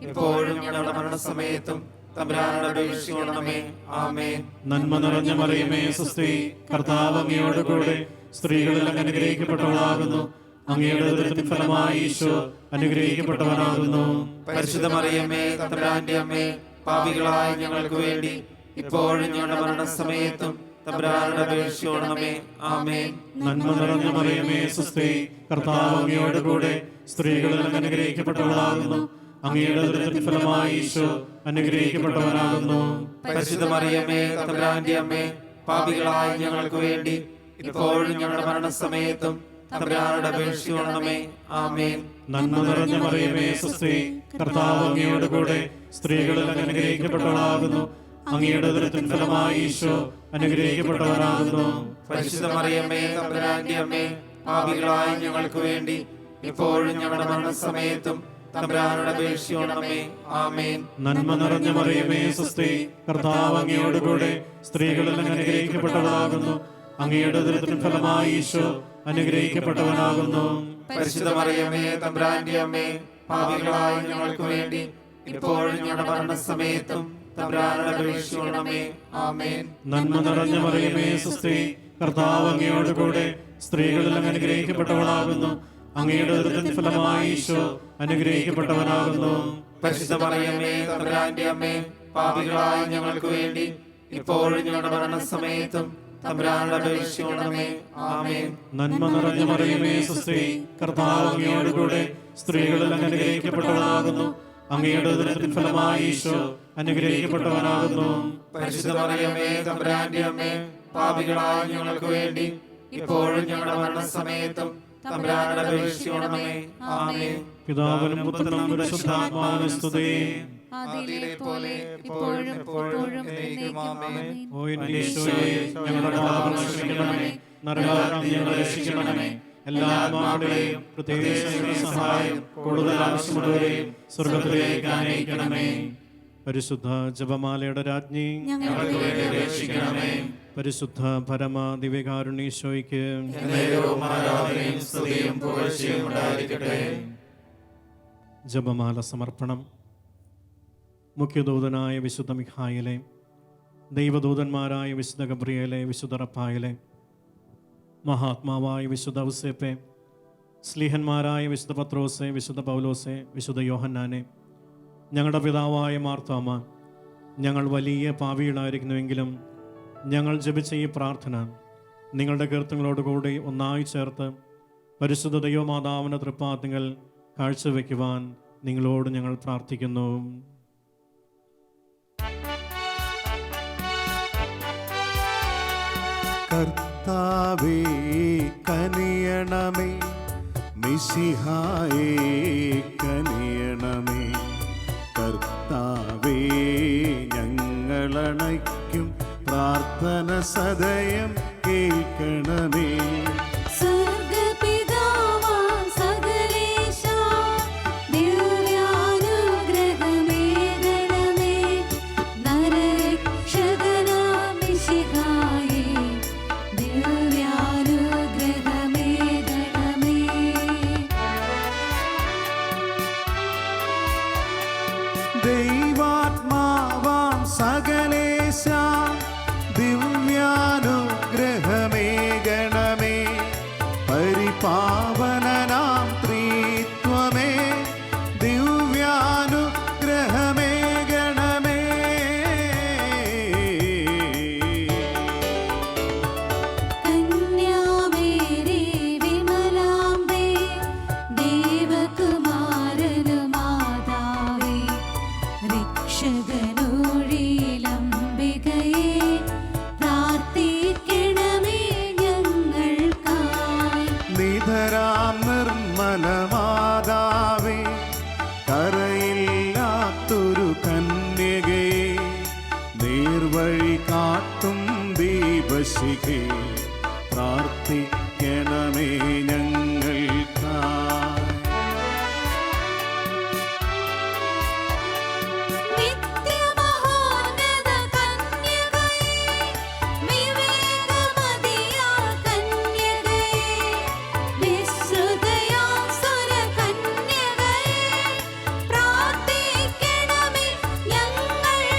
ഇപ്പോഴും ഞങ്ങളുടെ മരണസമയത്തും തമ്പുരാനോട് അപേക്ഷിക്കണമേ. ആമേൻ. നന്മ നിറഞ്ഞ മറിയമേ, സ്വസ്തി, കർത്താവ് അങ്ങയോട് കൂടെ സ്ത്രീകളിൽ അങ്ങ് അനുഗ്രഹിക്കപ്പെട്ടവളാകുന്നു. അങ്ങയുടെ ഉദരത്തിൻ ഫലമായി ഈശോ അനുഗ്രഹിക്കപ്പെട്ടവനാകുന്നു. പരിശുദ്ധ മറിയമേ, തമ്പുരാന്റെ അമ്മേ, പാപികളായ ഞങ്ങൾക്ക് വേണ്ടി ഇപ്പോഴും ഞങ്ങളുടെ മരണസമയത്തും തമ്പുരാനോട് അപേക്ഷിക്കണമേ. ആമേൻ. നന്മ നിറഞ്ഞ മറിയമേ, സ്വസ്തി, കർത്താവ് അങ്ങയോട് കൂടെ സ്ത്രീകളിൽ അങ്ങ് അനുഗ്രഹിക്കപ്പെട്ടവളാകുന്നു. അങ്ങയുടെ ഉദരത്തിൻ ഫലമായി ഈശോ അനുഗ്രഹിക്കപ്പെട്ടവനാകുന്നു. പരിശുദ്ധ മറിയമേ, തമ്പുരാന്റെ അമ്മേ, പാപികളായ ഞങ്ങൾക്ക് വേണ്ടി ഇപ്പോഴും ഞങ്ങളുടെ മരണസമയത്തും തമ്പുരാനോട് അപേക്ഷിക്കണമേ. ആമേൻ. നന്മ നിറഞ്ഞ മറിയമേ, സ്വസ്തി, കർത്താവ് അങ്ങയോട് കൂടെ സ്ത്രീകളിൽ അങ്ങ് അനുഗ്രഹിക്കപ്പെട്ടവളാകുന്നു. അങ്ങയുടെ ഉദരത്തിൻ ഫലമായി ഈശോ അനുഗ്രഹിക്കപ്പെട്ടവനാകുന്നു. പരിശുദ്ധ മറിയമേ, തമ്പുരാന്റെ അമ്മേ, പാപികളായ ഞങ്ങൾക്ക് വേണ്ടി ഇപ്പോഴും ഞങ്ങളുടെ മരണസമയത്തും തമ്പുരാനോട് അപേക്ഷിക്കണമേ. ആമേൻ. നന്മ നിറഞ്ഞ മറിയമേ, സ്വസ്തി, കർത്താവ് അങ്ങയോട് കൂടെ സ്ത്രീകളിൽ അങ്ങ് അനുഗ്രഹിക്കപ്പെട്ടവളാകുന്നു. അങ്ങയുടെ ഉദരത്തിൻ ഫലമായി ഈശോ അനുഗ്രഹിക്കപ്പെട്ടവനാകുന്നു. പരിശുദ്ധ മറിയമേ, തമ്പുരാന്റെ അമ്മേ, പാപികളായ ഞങ്ങൾക്ക് വേണ്ടി ഇപ്പോഴും ഞങ്ങളുടെ മരണസമയത്തും തമ്പുരാനോട് അപേക്ഷിക്കണമേ. ആമേൻ. നന്മ നിറഞ്ഞ മറിയമേ, സ്വസ്തി, കർത്താവ് അങ്ങയോട് കൂടെ സ്ത്രീകളിൽ അങ്ങ് അനുഗ്രഹിക്കപ്പെട്ടവളാകുന്നു. അങ്ങയുടെ ഉദരത്തിൻ ഫലമായി ഈശോ അനുഗ്രഹിക്കപ്പെട്ടവനാകുന്നു. പരിശുദ്ധ മറിയമേ, തമ്പുരാന്റെ അമ്മേ, പാപികളായ ഞങ്ങൾക്ക് വേണ്ടി ഇപ്പോഴും ഞങ്ങളുടെ മരണസമയത്തും തമ്പുരാനോട് അപേക്ഷിക്കണമേ. ആമേൻ. നന്മ നിറഞ്ഞ മറിയമേ, സ്വസ്തി, കർത്താവ് അങ്ങയോട് കൂടെ സ്ത്രീകളിൽ അങ്ങ് അനുഗ്രഹിക്കപ്പെട്ടവളാകുന്നു. അങ്ങയുടെ ഉദരത്തിൻ ഫലമായി ഈശോ അനുഗ്രഹിക്കപ്പെട്ടവനാകുന്നു. പരിശുദ്ധ മറിയമേ, തമ്പുരാന്റെ അമ്മേ, പാപികളായ ഞങ്ങൾക്ക് വേണ്ടി ഇപ്പോഴും ഞങ്ങളുടെ മരണസമയത്തും തമ്പുരാനോട് അപേക്ഷിക്കണമേ. ആമേൻ. പിതാവിനും പുത്രനും പരിശുദ്ധാത്മാവിനും സ്തുതി. ആദിയിലെ പോലെ ഇപ്പോഴും എപ്പോഴും എന്നേക്കും ആമേൻ. ഓ എൻ്റെ ഈശോയെ, ഞങ്ങളുടെ പാപങ്ങൾ ക്ഷമിക്കണമേ, നരകാഗ്നി ഞങ്ങളെ രക്ഷിക്കണമേ. എല്ലാ ആത്മാക്കളെയും പ്രത്യേകിച്ച് ഞങ്ങളുടെ സഹായം കൂടുതൽ ആവശ്യമുള്ളവരെയും സ്വർഗ്ഗത്തിലേക്ക് ആനയിക്കണമേ. പരിശുദ്ധ ജപമാലയുടെ രാജ്ഞി ഞങ്ങൾക്ക് വേണ്ടി രക്ഷിക്കണമേ. പരിശുദ്ധ പരമ ദിവ്യകാരുണ്യേശോയ്ക്ക് എന്നേരവും ആരാധനയും സ്തുതിയും പുകഴ്ചയും ഉണ്ടായിരിക്കട്ടെ. ജപമാല സമർപ്പണം. മുഖ്യദൂതനായ വിശുദ്ധ മിഖായേലെ, ദൈവദൂതന്മാരായ വിശുദ്ധ ഗബ്രിയേലെ, വിശുദ്ധ റഫായേലെ, മഹാത്മാവായ വിശുദ്ധ ഔസേപ്പെ, സ്ലീഹന്മാരായ വിശുദ്ധ പത്രോസെ, വിശുദ്ധ പൗലോസെ, വിശുദ്ധ യോഹന്നാനെ, ഞങ്ങളുടെ പിതാവായ മാർത്തോമ, ഞങ്ങൾ വലിയ പാപികളായിരിക്കുന്നുവെങ്കിലും ഞങ്ങൾ ജപിച്ച ഈ പ്രാർത്ഥന നിങ്ങളുടെ കീർത്തനങ്ങളോടുകൂടി ഒന്നായി ചേർത്ത് പരിശുദ്ധ ദൈവമാതാവിൻ്റെ തൃപ്പാദങ്ങൾ കാഴ്ചവെക്കുവാൻ നിങ്ങളോട് ഞങ്ങൾ പ്രാർത്ഥിക്കുന്നു. കർത്താവേ കനിയണമേ, മിശിഹായേ കനിയണമേ. കർത്താവേ ഞങ്ങളണയ്ക്കും പ്രാർത്ഥന സദയം കേൾക്കണമേ. പ്രാർത്ഥിക്കണമേ. സ്വർഗ്ഗപിതാവാം സകലേശാ, ദിവ്യാനുഗ്രഹമേകണമേ. നരരക്ഷകനാം മിശിഹായേ, ദിവ്യാനുഗ്രഹമേകണമേ. ദൈവാത്മാവാം സകലേശാ, ദിവ്യാനുഗ്രഹമേകണമേ. പരിപാവനനാം ത്രിത്വമേ, ദിവ്യാനുഗ്രഹമേകണമേ. കന്യാമേരി വിമലാംബേ, ദേവകുമാരനു മാതാവേ, രക്ഷകനൊഴിയിലംബികയേ, പ്രാർത്ഥിക്കണമേ ഞങ്ങൾക്കായി. നിധരാം നിർമ്മല മാതാവേ, കരയില്ലാത്തൊരു കന്യകയെ, നേർവഴി കാട്ടും ദീപശിഖേ, പ്രാർത്ഥിക്കണമേ ഞങ്ങൾക്കായി. നിത്യമഹോന്നത കന്യകയേ, വിവേകമതിയാം കന്യകയേ, വിശ്രുതയാം സുരകന്യകയേ, പ്രാർത്ഥിക്കണമേ ഞങ്ങൾക്കായി.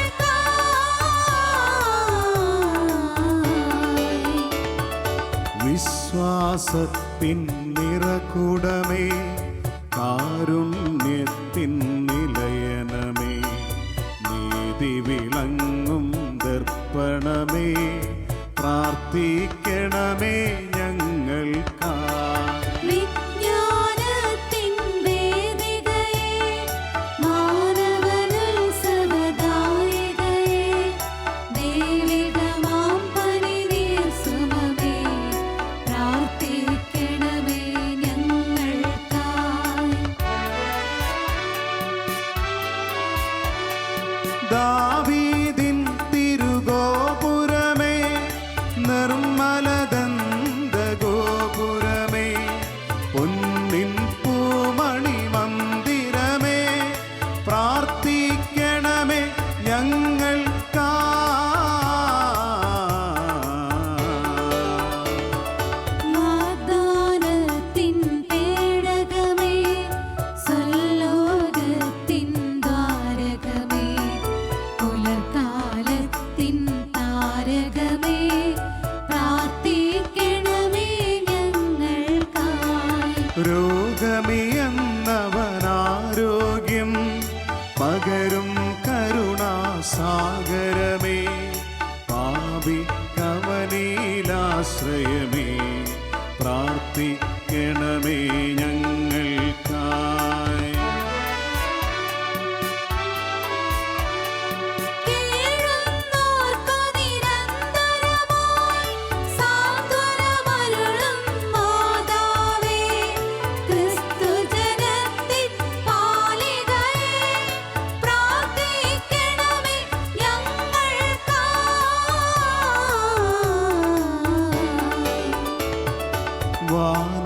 വിശ്വാസത്തിൻ നിറകുടമേ, കാരുണ്യത്തിൻ നിലയനമേ, നീതി വിളങ്ങും ദർപ്പണമേ, പ്രാർത്ഥിക്കണമേ ഞങ്ങൾക്കായി. വിജ്ഞാനത്തിൻ വേദികയേ, മാനവനുത്സവദായകയേ, ദൈവികമാം പനിനീർ സുമമേ, പ്രാർത്ഥിക്കണമേ ഞങ്ങൾക്കായി. ദാവീദിൻ തിരുഗോപുരമേ, നിർമ്മലദന്ത ഗോപുരമേ, പൊന്നിൻ പൂമണി മന്ദിരമേ, പ്രാർത്ഥിക്കണമേ ഞങ്ങൾക്കായി. വാഗ്ദാനത്തിൻ പേടകമേ, സ്വലോകത്തിൻ ദ്വാരകമേ, പുലർക്കാലത്തിൻ താരകമേ, പ്രാർത്ഥിക്കണമേ ഞങ്ങൾക്കായി. രോഗമിയെന്നവനാരോഗ്യം പകരും കരുണാസാഗരമേ, പാപി കവനീലാശ്രയമേ, പ്രാർത്ഥിക്കണമേ ഞങ്ങൾക്കായി. കേഴുന്നോർക്കു നിരന്തരമായി സാന്ത്വനമരുളും മാതാവേ, ക്രിസ്തുജനത്തിൻ പാലികയേ, പ്രാർത്ഥിക്കണമേ ഞങ്ങൾക്കായി.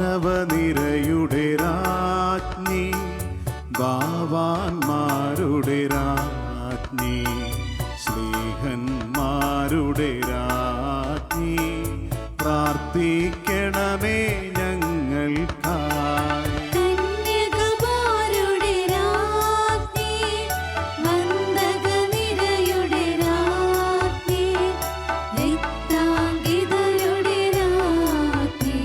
വാനവനിരയുടെ രാജ്ഞി, ഭാവാന്മാരുടെ രാജ്ഞി, ശ്ലീഹന്മാരുടെ രാജ്ഞി, പ്രാർത്ഥിക്കണമേ ഞങ്ങൾക്കായി. കന്യകമാരുടെ രാജ്ഞി, വന്ദകനിരയുടെ രാജ്ഞി, രക്താംഗിതരുടെ രാജ്ഞി,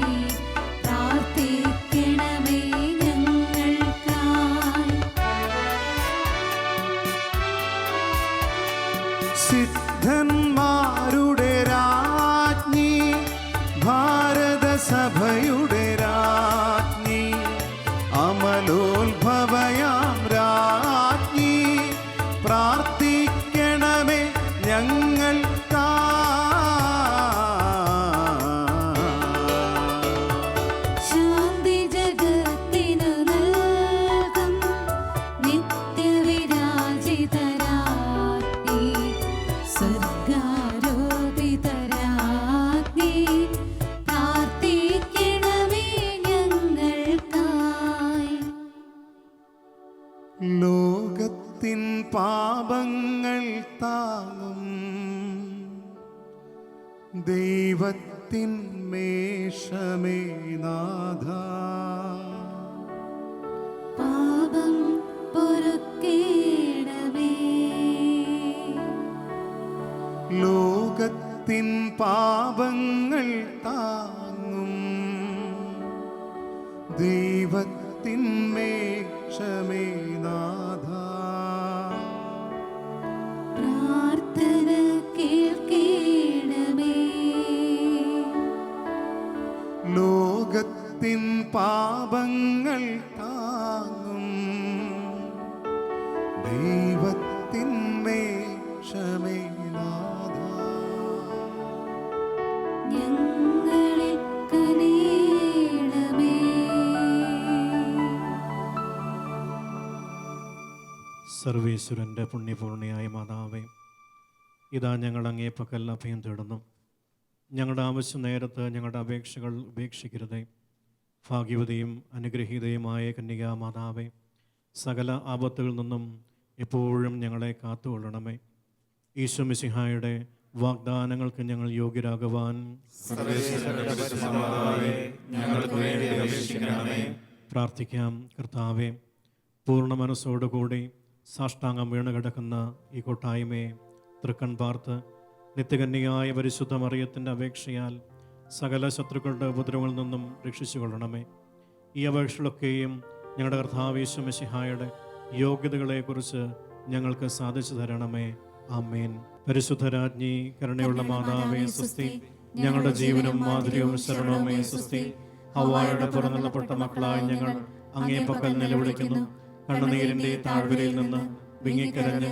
പ്രാർത്ഥിക്കണമേ ഞങ്ങൾക്കായി. സിദ്ധന്മാരുടെ രാജ്ഞി, ഭാരതസഭയുടെ രാജ്ഞി, അമലോത്ഭവയാം രാജ്ഞി, പ്രാർത്ഥിക്കണമേ ഞങ്ങൾക്കായി. ശാന്തി ജഗത്തിനു നൽകും നിത്യവിരാജിതരാജ്ഞി, സ്വർഗാരോപിതരാജ്ഞി, പ്രാർത്ഥിക്കണമേ പാപങ്ങൾ താങ്ങും ദൈവത്തിൻ മേഷമേ നാഥ. പാപം പൊറുക്കേണമേ. ലോകത്തിൻ പാപങ്ങൾ താങ്ങും ദൈവത്തിൻ മേഷമേ നാഥ. പ്രാർത്ഥന കേൾക്കേണമേ. ലോകത്തിൻ പാപങ്ങൾ താങ്ങും ദൈവത്തിൻ മേഷമേ നാഥ. ഞങ്ങളിൽ കനിയണമേ. സർവേശ്വരൻ്റെ പുണ്യപൂർണിയായ മാതാവേ, ഇതാ ഞങ്ങൾ അങ്ങേ പക്കൽ അഭയം തേടുന്നു. ഞങ്ങളുടെ ആവശ്യം നേരത്ത് ഞങ്ങളുടെ അപേക്ഷകൾ ഉപേക്ഷിക്കരുതേ. ഭാഗ്യവതിയും അനുഗ്രഹീതയുമായ കന്യകാ മാതാവേ, സകല ആപത്തുകളിൽ നിന്നും എപ്പോഴും ഞങ്ങളെ കാത്തുകൊള്ളണമേ. ഈശോ മിശിഹായുടെ വാഗ്ദാനങ്ങൾക്ക് ഞങ്ങൾ യോഗ്യരാകുവാൻ ഞങ്ങൾക്ക് വേണ്ടി അപേക്ഷിക്കണമേ. പ്രാർത്ഥിക്കാം. കർത്താവെ, പൂർണ്ണ മനസ്സോടുകൂടി സാഷ്ടാംഗം വീണ് കിടക്കുന്ന ഈ കൂട്ടായ്മയെ തൃക്കൺ പാർത്ത് നിത്യകന്യയായ പരിശുദ്ധ മറിയത്തിൻ്റെ അപേക്ഷയാൽ സകല ശത്രുക്കളുടെ ഉപദ്രവങ്ങളിൽ നിന്നും രക്ഷിച്ചു കൊള്ളണമേ. ഈ അപേക്ഷകളൊക്കെയും ഞങ്ങളുടെ കർത്താവ് യേശു മിശിഹായുടെ യോഗ്യതകളെക്കുറിച്ച് ഞങ്ങൾക്ക് സാധിച്ചു തരണമേ. ആമേൻ. പരിശുദ്ധരാജ്ഞി, കരുണയുള്ള മാതാവേ സ്വസ്തി. ഞങ്ങളുടെ ജീവനും മാധുര്യവും ശരണവുമേ സ്വസ്തി. ഹവ്വായുടെ പുറന്തള്ളപ്പെട്ട മക്കളായ ഞങ്ങൾ അങ്ങേ പക്കൽ നിലവിളിക്കുന്നു. കണ്ണുനീരിൻ്റെ താഴ്വരയിൽ നിന്ന് വിങ്ങിക്കരഞ്ഞ്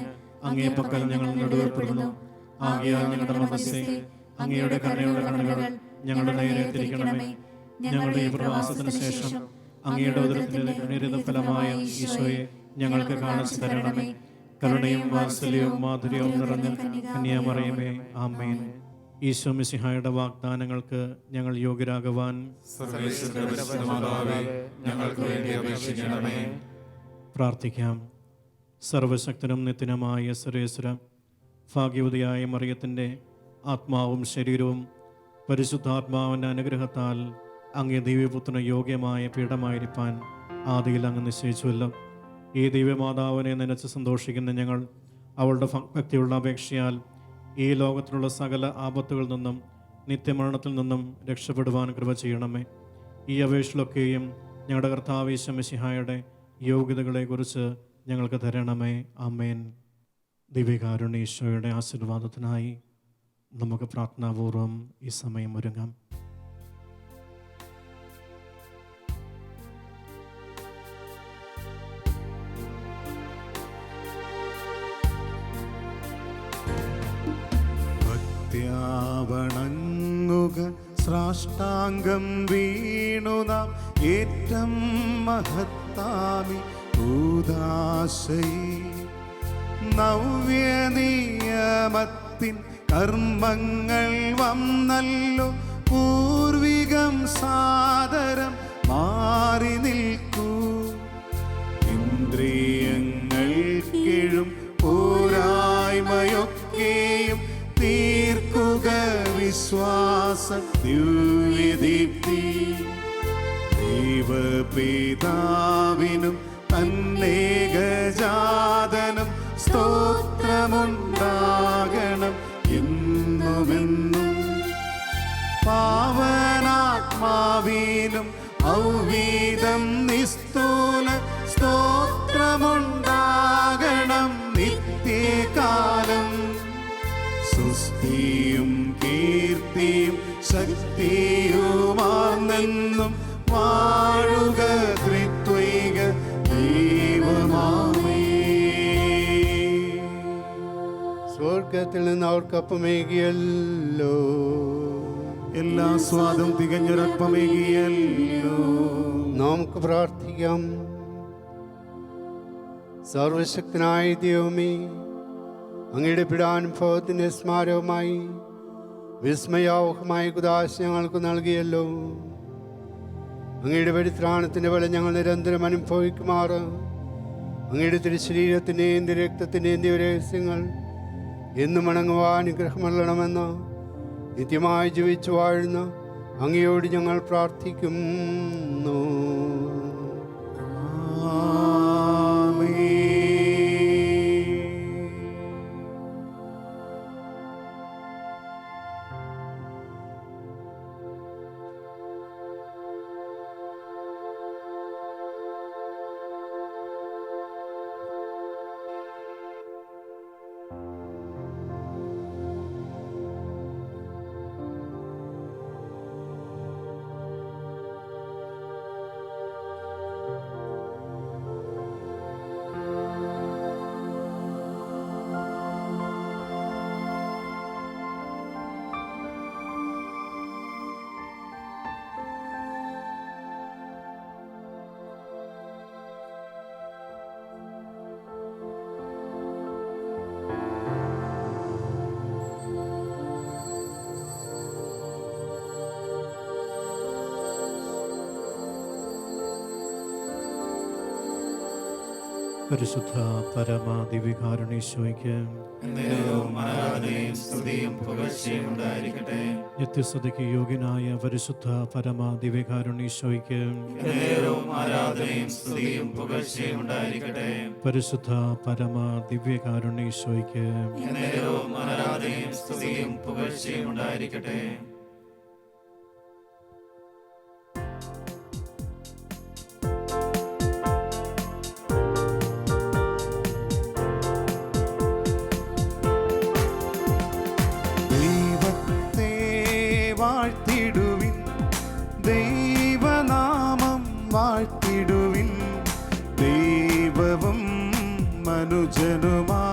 അങ്ങേ പക്കൽ ഞങ്ങൾ നെടുവേർപ്പെടുന്നു. ആകയാൽ ഞങ്ങളുടെ മനസ്സേ, അങ്ങയുടെ കരുണയുള്ള കണ്ണുകൾ ഞങ്ങളുടെ നേരെ തിരിക്കണമേ. ഞങ്ങളുടെ ഈ പ്രവാസത്തിന് ശേഷം അങ്ങയുടെ ഉദരത്തിൻ്റെ കരുണീരിത ഫലമായ ഈശോയെ ഞങ്ങൾക്ക് കാണിച്ചു തരണമേ. കരുണയും വാത്സല്യവും മാധുര്യവും നിറഞ്ഞ കന്യാമറിയമേ, ആമേൻ. ഈശോ മിശിഹായുടെ വാഗ്ദാനങ്ങൾക്ക് ഞങ്ങൾ യോഗ്യരാകുവാൻ ഞങ്ങൾക്ക് വേണ്ടി അപേക്ഷിക്കണമേ. പ്രാർത്ഥിക്കാം. സർവശക്തനും നിത്യനുമായ സർവേശ്വര, ഭാഗ്യവതിയായ മറിയത്തിൻ്റെ ആത്മാവും ശരീരവും പരിശുദ്ധാത്മാവിൻ്റെ അനുഗ്രഹത്താൽ അങ്ങേ ദിവ്യപുത്രന് യോഗ്യമായ പീഠമായിരിക്കാൻ ആദിയിൽ അങ്ങ് നിശ്ചയിച്ചുവല്ലോ. ഈ ദിവ്യമാതാവിനെ നനച്ച് സന്തോഷിക്കുന്ന ഞങ്ങൾ അവളുടെ ഭക്തിയുള്ള അപേക്ഷയാൽ ഈ ലോകത്തിലുള്ള സകല ആപത്തുകളിൽ നിന്നും നിത്യമരണത്തിൽ നിന്നും രക്ഷപ്പെടുവാൻ കൃപ ചെയ്യണമേ. ഈ അപേക്ഷകളൊക്കെയും ഞങ്ങളുടെ കർത്താവ് യേശു മിശിഹായുടെ യോഗ്യതകളെക്കുറിച്ച് ഞങ്ങൾക്ക് തരണമേ. ആമേൻ. ദിവ്യകാരുണ്യ ഈശോയുടെ ആശീർവാദത്തിനായി നമുക്ക് പ്രാർത്ഥനാപൂർവം ഈ സമയം ഒരുങ്ങാം. ഭക്ത്യാവണങ്ങുക സാഷ്ടാംഗം വീണു നാം ഏറ്റം മഹത്താമി ഉദാശയി നവ്യനിയമത്തിൻ കർമ്മങ്ങൾ വന്നല്ലോ. പൂർവികം സാദരം മാറി നിൽക്കൂ. ഇന്ദ്രിയങ്ങൾ കീഴും പോരായ്മയൊക്കെയും തീർക്കുക വിശ്വാസ ദിവ്യദീപ്തി. ദൈവപിതാവിനും തന്നേകജാതനും സ്തോത്രമുണ്ടാകണം എന്നുമെന്നും. പാവനാത്മാവിനും ഔവീതം നിസ്തൂല സ്തോത്രമുണ്ടാകണം നിത്യകാലം. സുസ്തിയും കീർത്തിയും ശക്തിയുമാർന്നെന്നും വാഴുക ത്രിത്വൈക ദൈവമാമേ. സ്വർഗത്തിൽ നിന്ന് അവർക്കപ്പമേകിയല്ലോ. എല്ലാ സ്വാദും തികഞ്ഞൊരപ്പമേകിയല്ലോ. നമുക്ക് പ്രാർത്ഥിക്കാം. സർവശക്തനായ ദൈവമേ, അങ്ങയുടെ പീഡാനുഭവത്തിൻ്റെ സ്മാരകമായി വിസ്മയാവഹമായ കുദാശ ഞങ്ങൾക്ക് നൽകിയല്ലോ. അങ്ങയുടെ പരിത്രാണത്തിൻ്റെ ഫലം ഞങ്ങൾ നിരന്തരം അനുഭവിക്കുമാറ് അങ്ങയുടെ തിരുശരീരത്തിൻ്റെയും രക്തത്തിൻ്റെയും ദിവരഹസ്യങ്ങൾ എന്നും വണങ്ങുവാൻ അനുഗ്രഹമല്ലണമെന്ന് നിത്യമായി ജീവിച്ചു വാഴുന്ന അങ്ങയോട് ഞങ്ങൾ പ്രാർത്ഥിക്കുന്നു. പരിശുദ്ധ പരമ ദിവ്യകാരുണ്യേശോയ്ക്ക് എന്നേരവും ആരാധനയും സ്തുതിയും പുകഴ്ചയും ഉണ്ടായിരിക്കട്ടെ. നിത്യസ്തുതിക്ക് യോഗ്യനായ പരിശുദ്ധ പരമ ദിവ്യകാരുണ്യേശോയ്ക്ക് എന്നേരവും ആരാധനയും സ്തുതിയും പുകഴ്ചയും ഉണ്ടായിരിക്കട്ടെ. പരിശുദ്ധ പരമ ദിവ്യകാരുണ്യേശോയ്ക്ക് എന്നേരവും ആരാധനയും സ്തുതിയും പുകഴ്ചയും ഉണ്ടായിരിക്കട്ടെ. വാഴ്ത്തിടുവിൻ, ദൈവനാമം വാഴ്ത്തിടുവിൻ. ദൈവവും മനുജനുമാ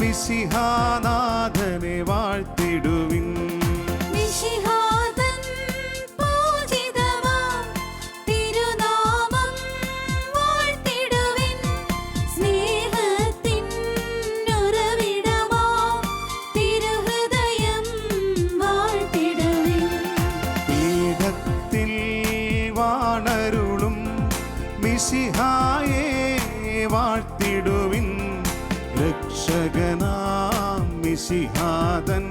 മിശിഹാനാഥനെ വാഴ്ത്തിടുവിൻ. മിശിഹാതൻ പൂജിതമാം തിരുനാമം വാഴ്ത്തിടുവിൻ. സ്നേഹത്തിൻ ഉറവിടമാം തിരുഹൃദയം വാഴ്ത്തിടുവിൻ. പീഠത്തിൽ വാണരുളും മിശിഹായെ വാഴ്ത്തിടുവിൻ. രക്ഷകനാം മിശിഹാതൻ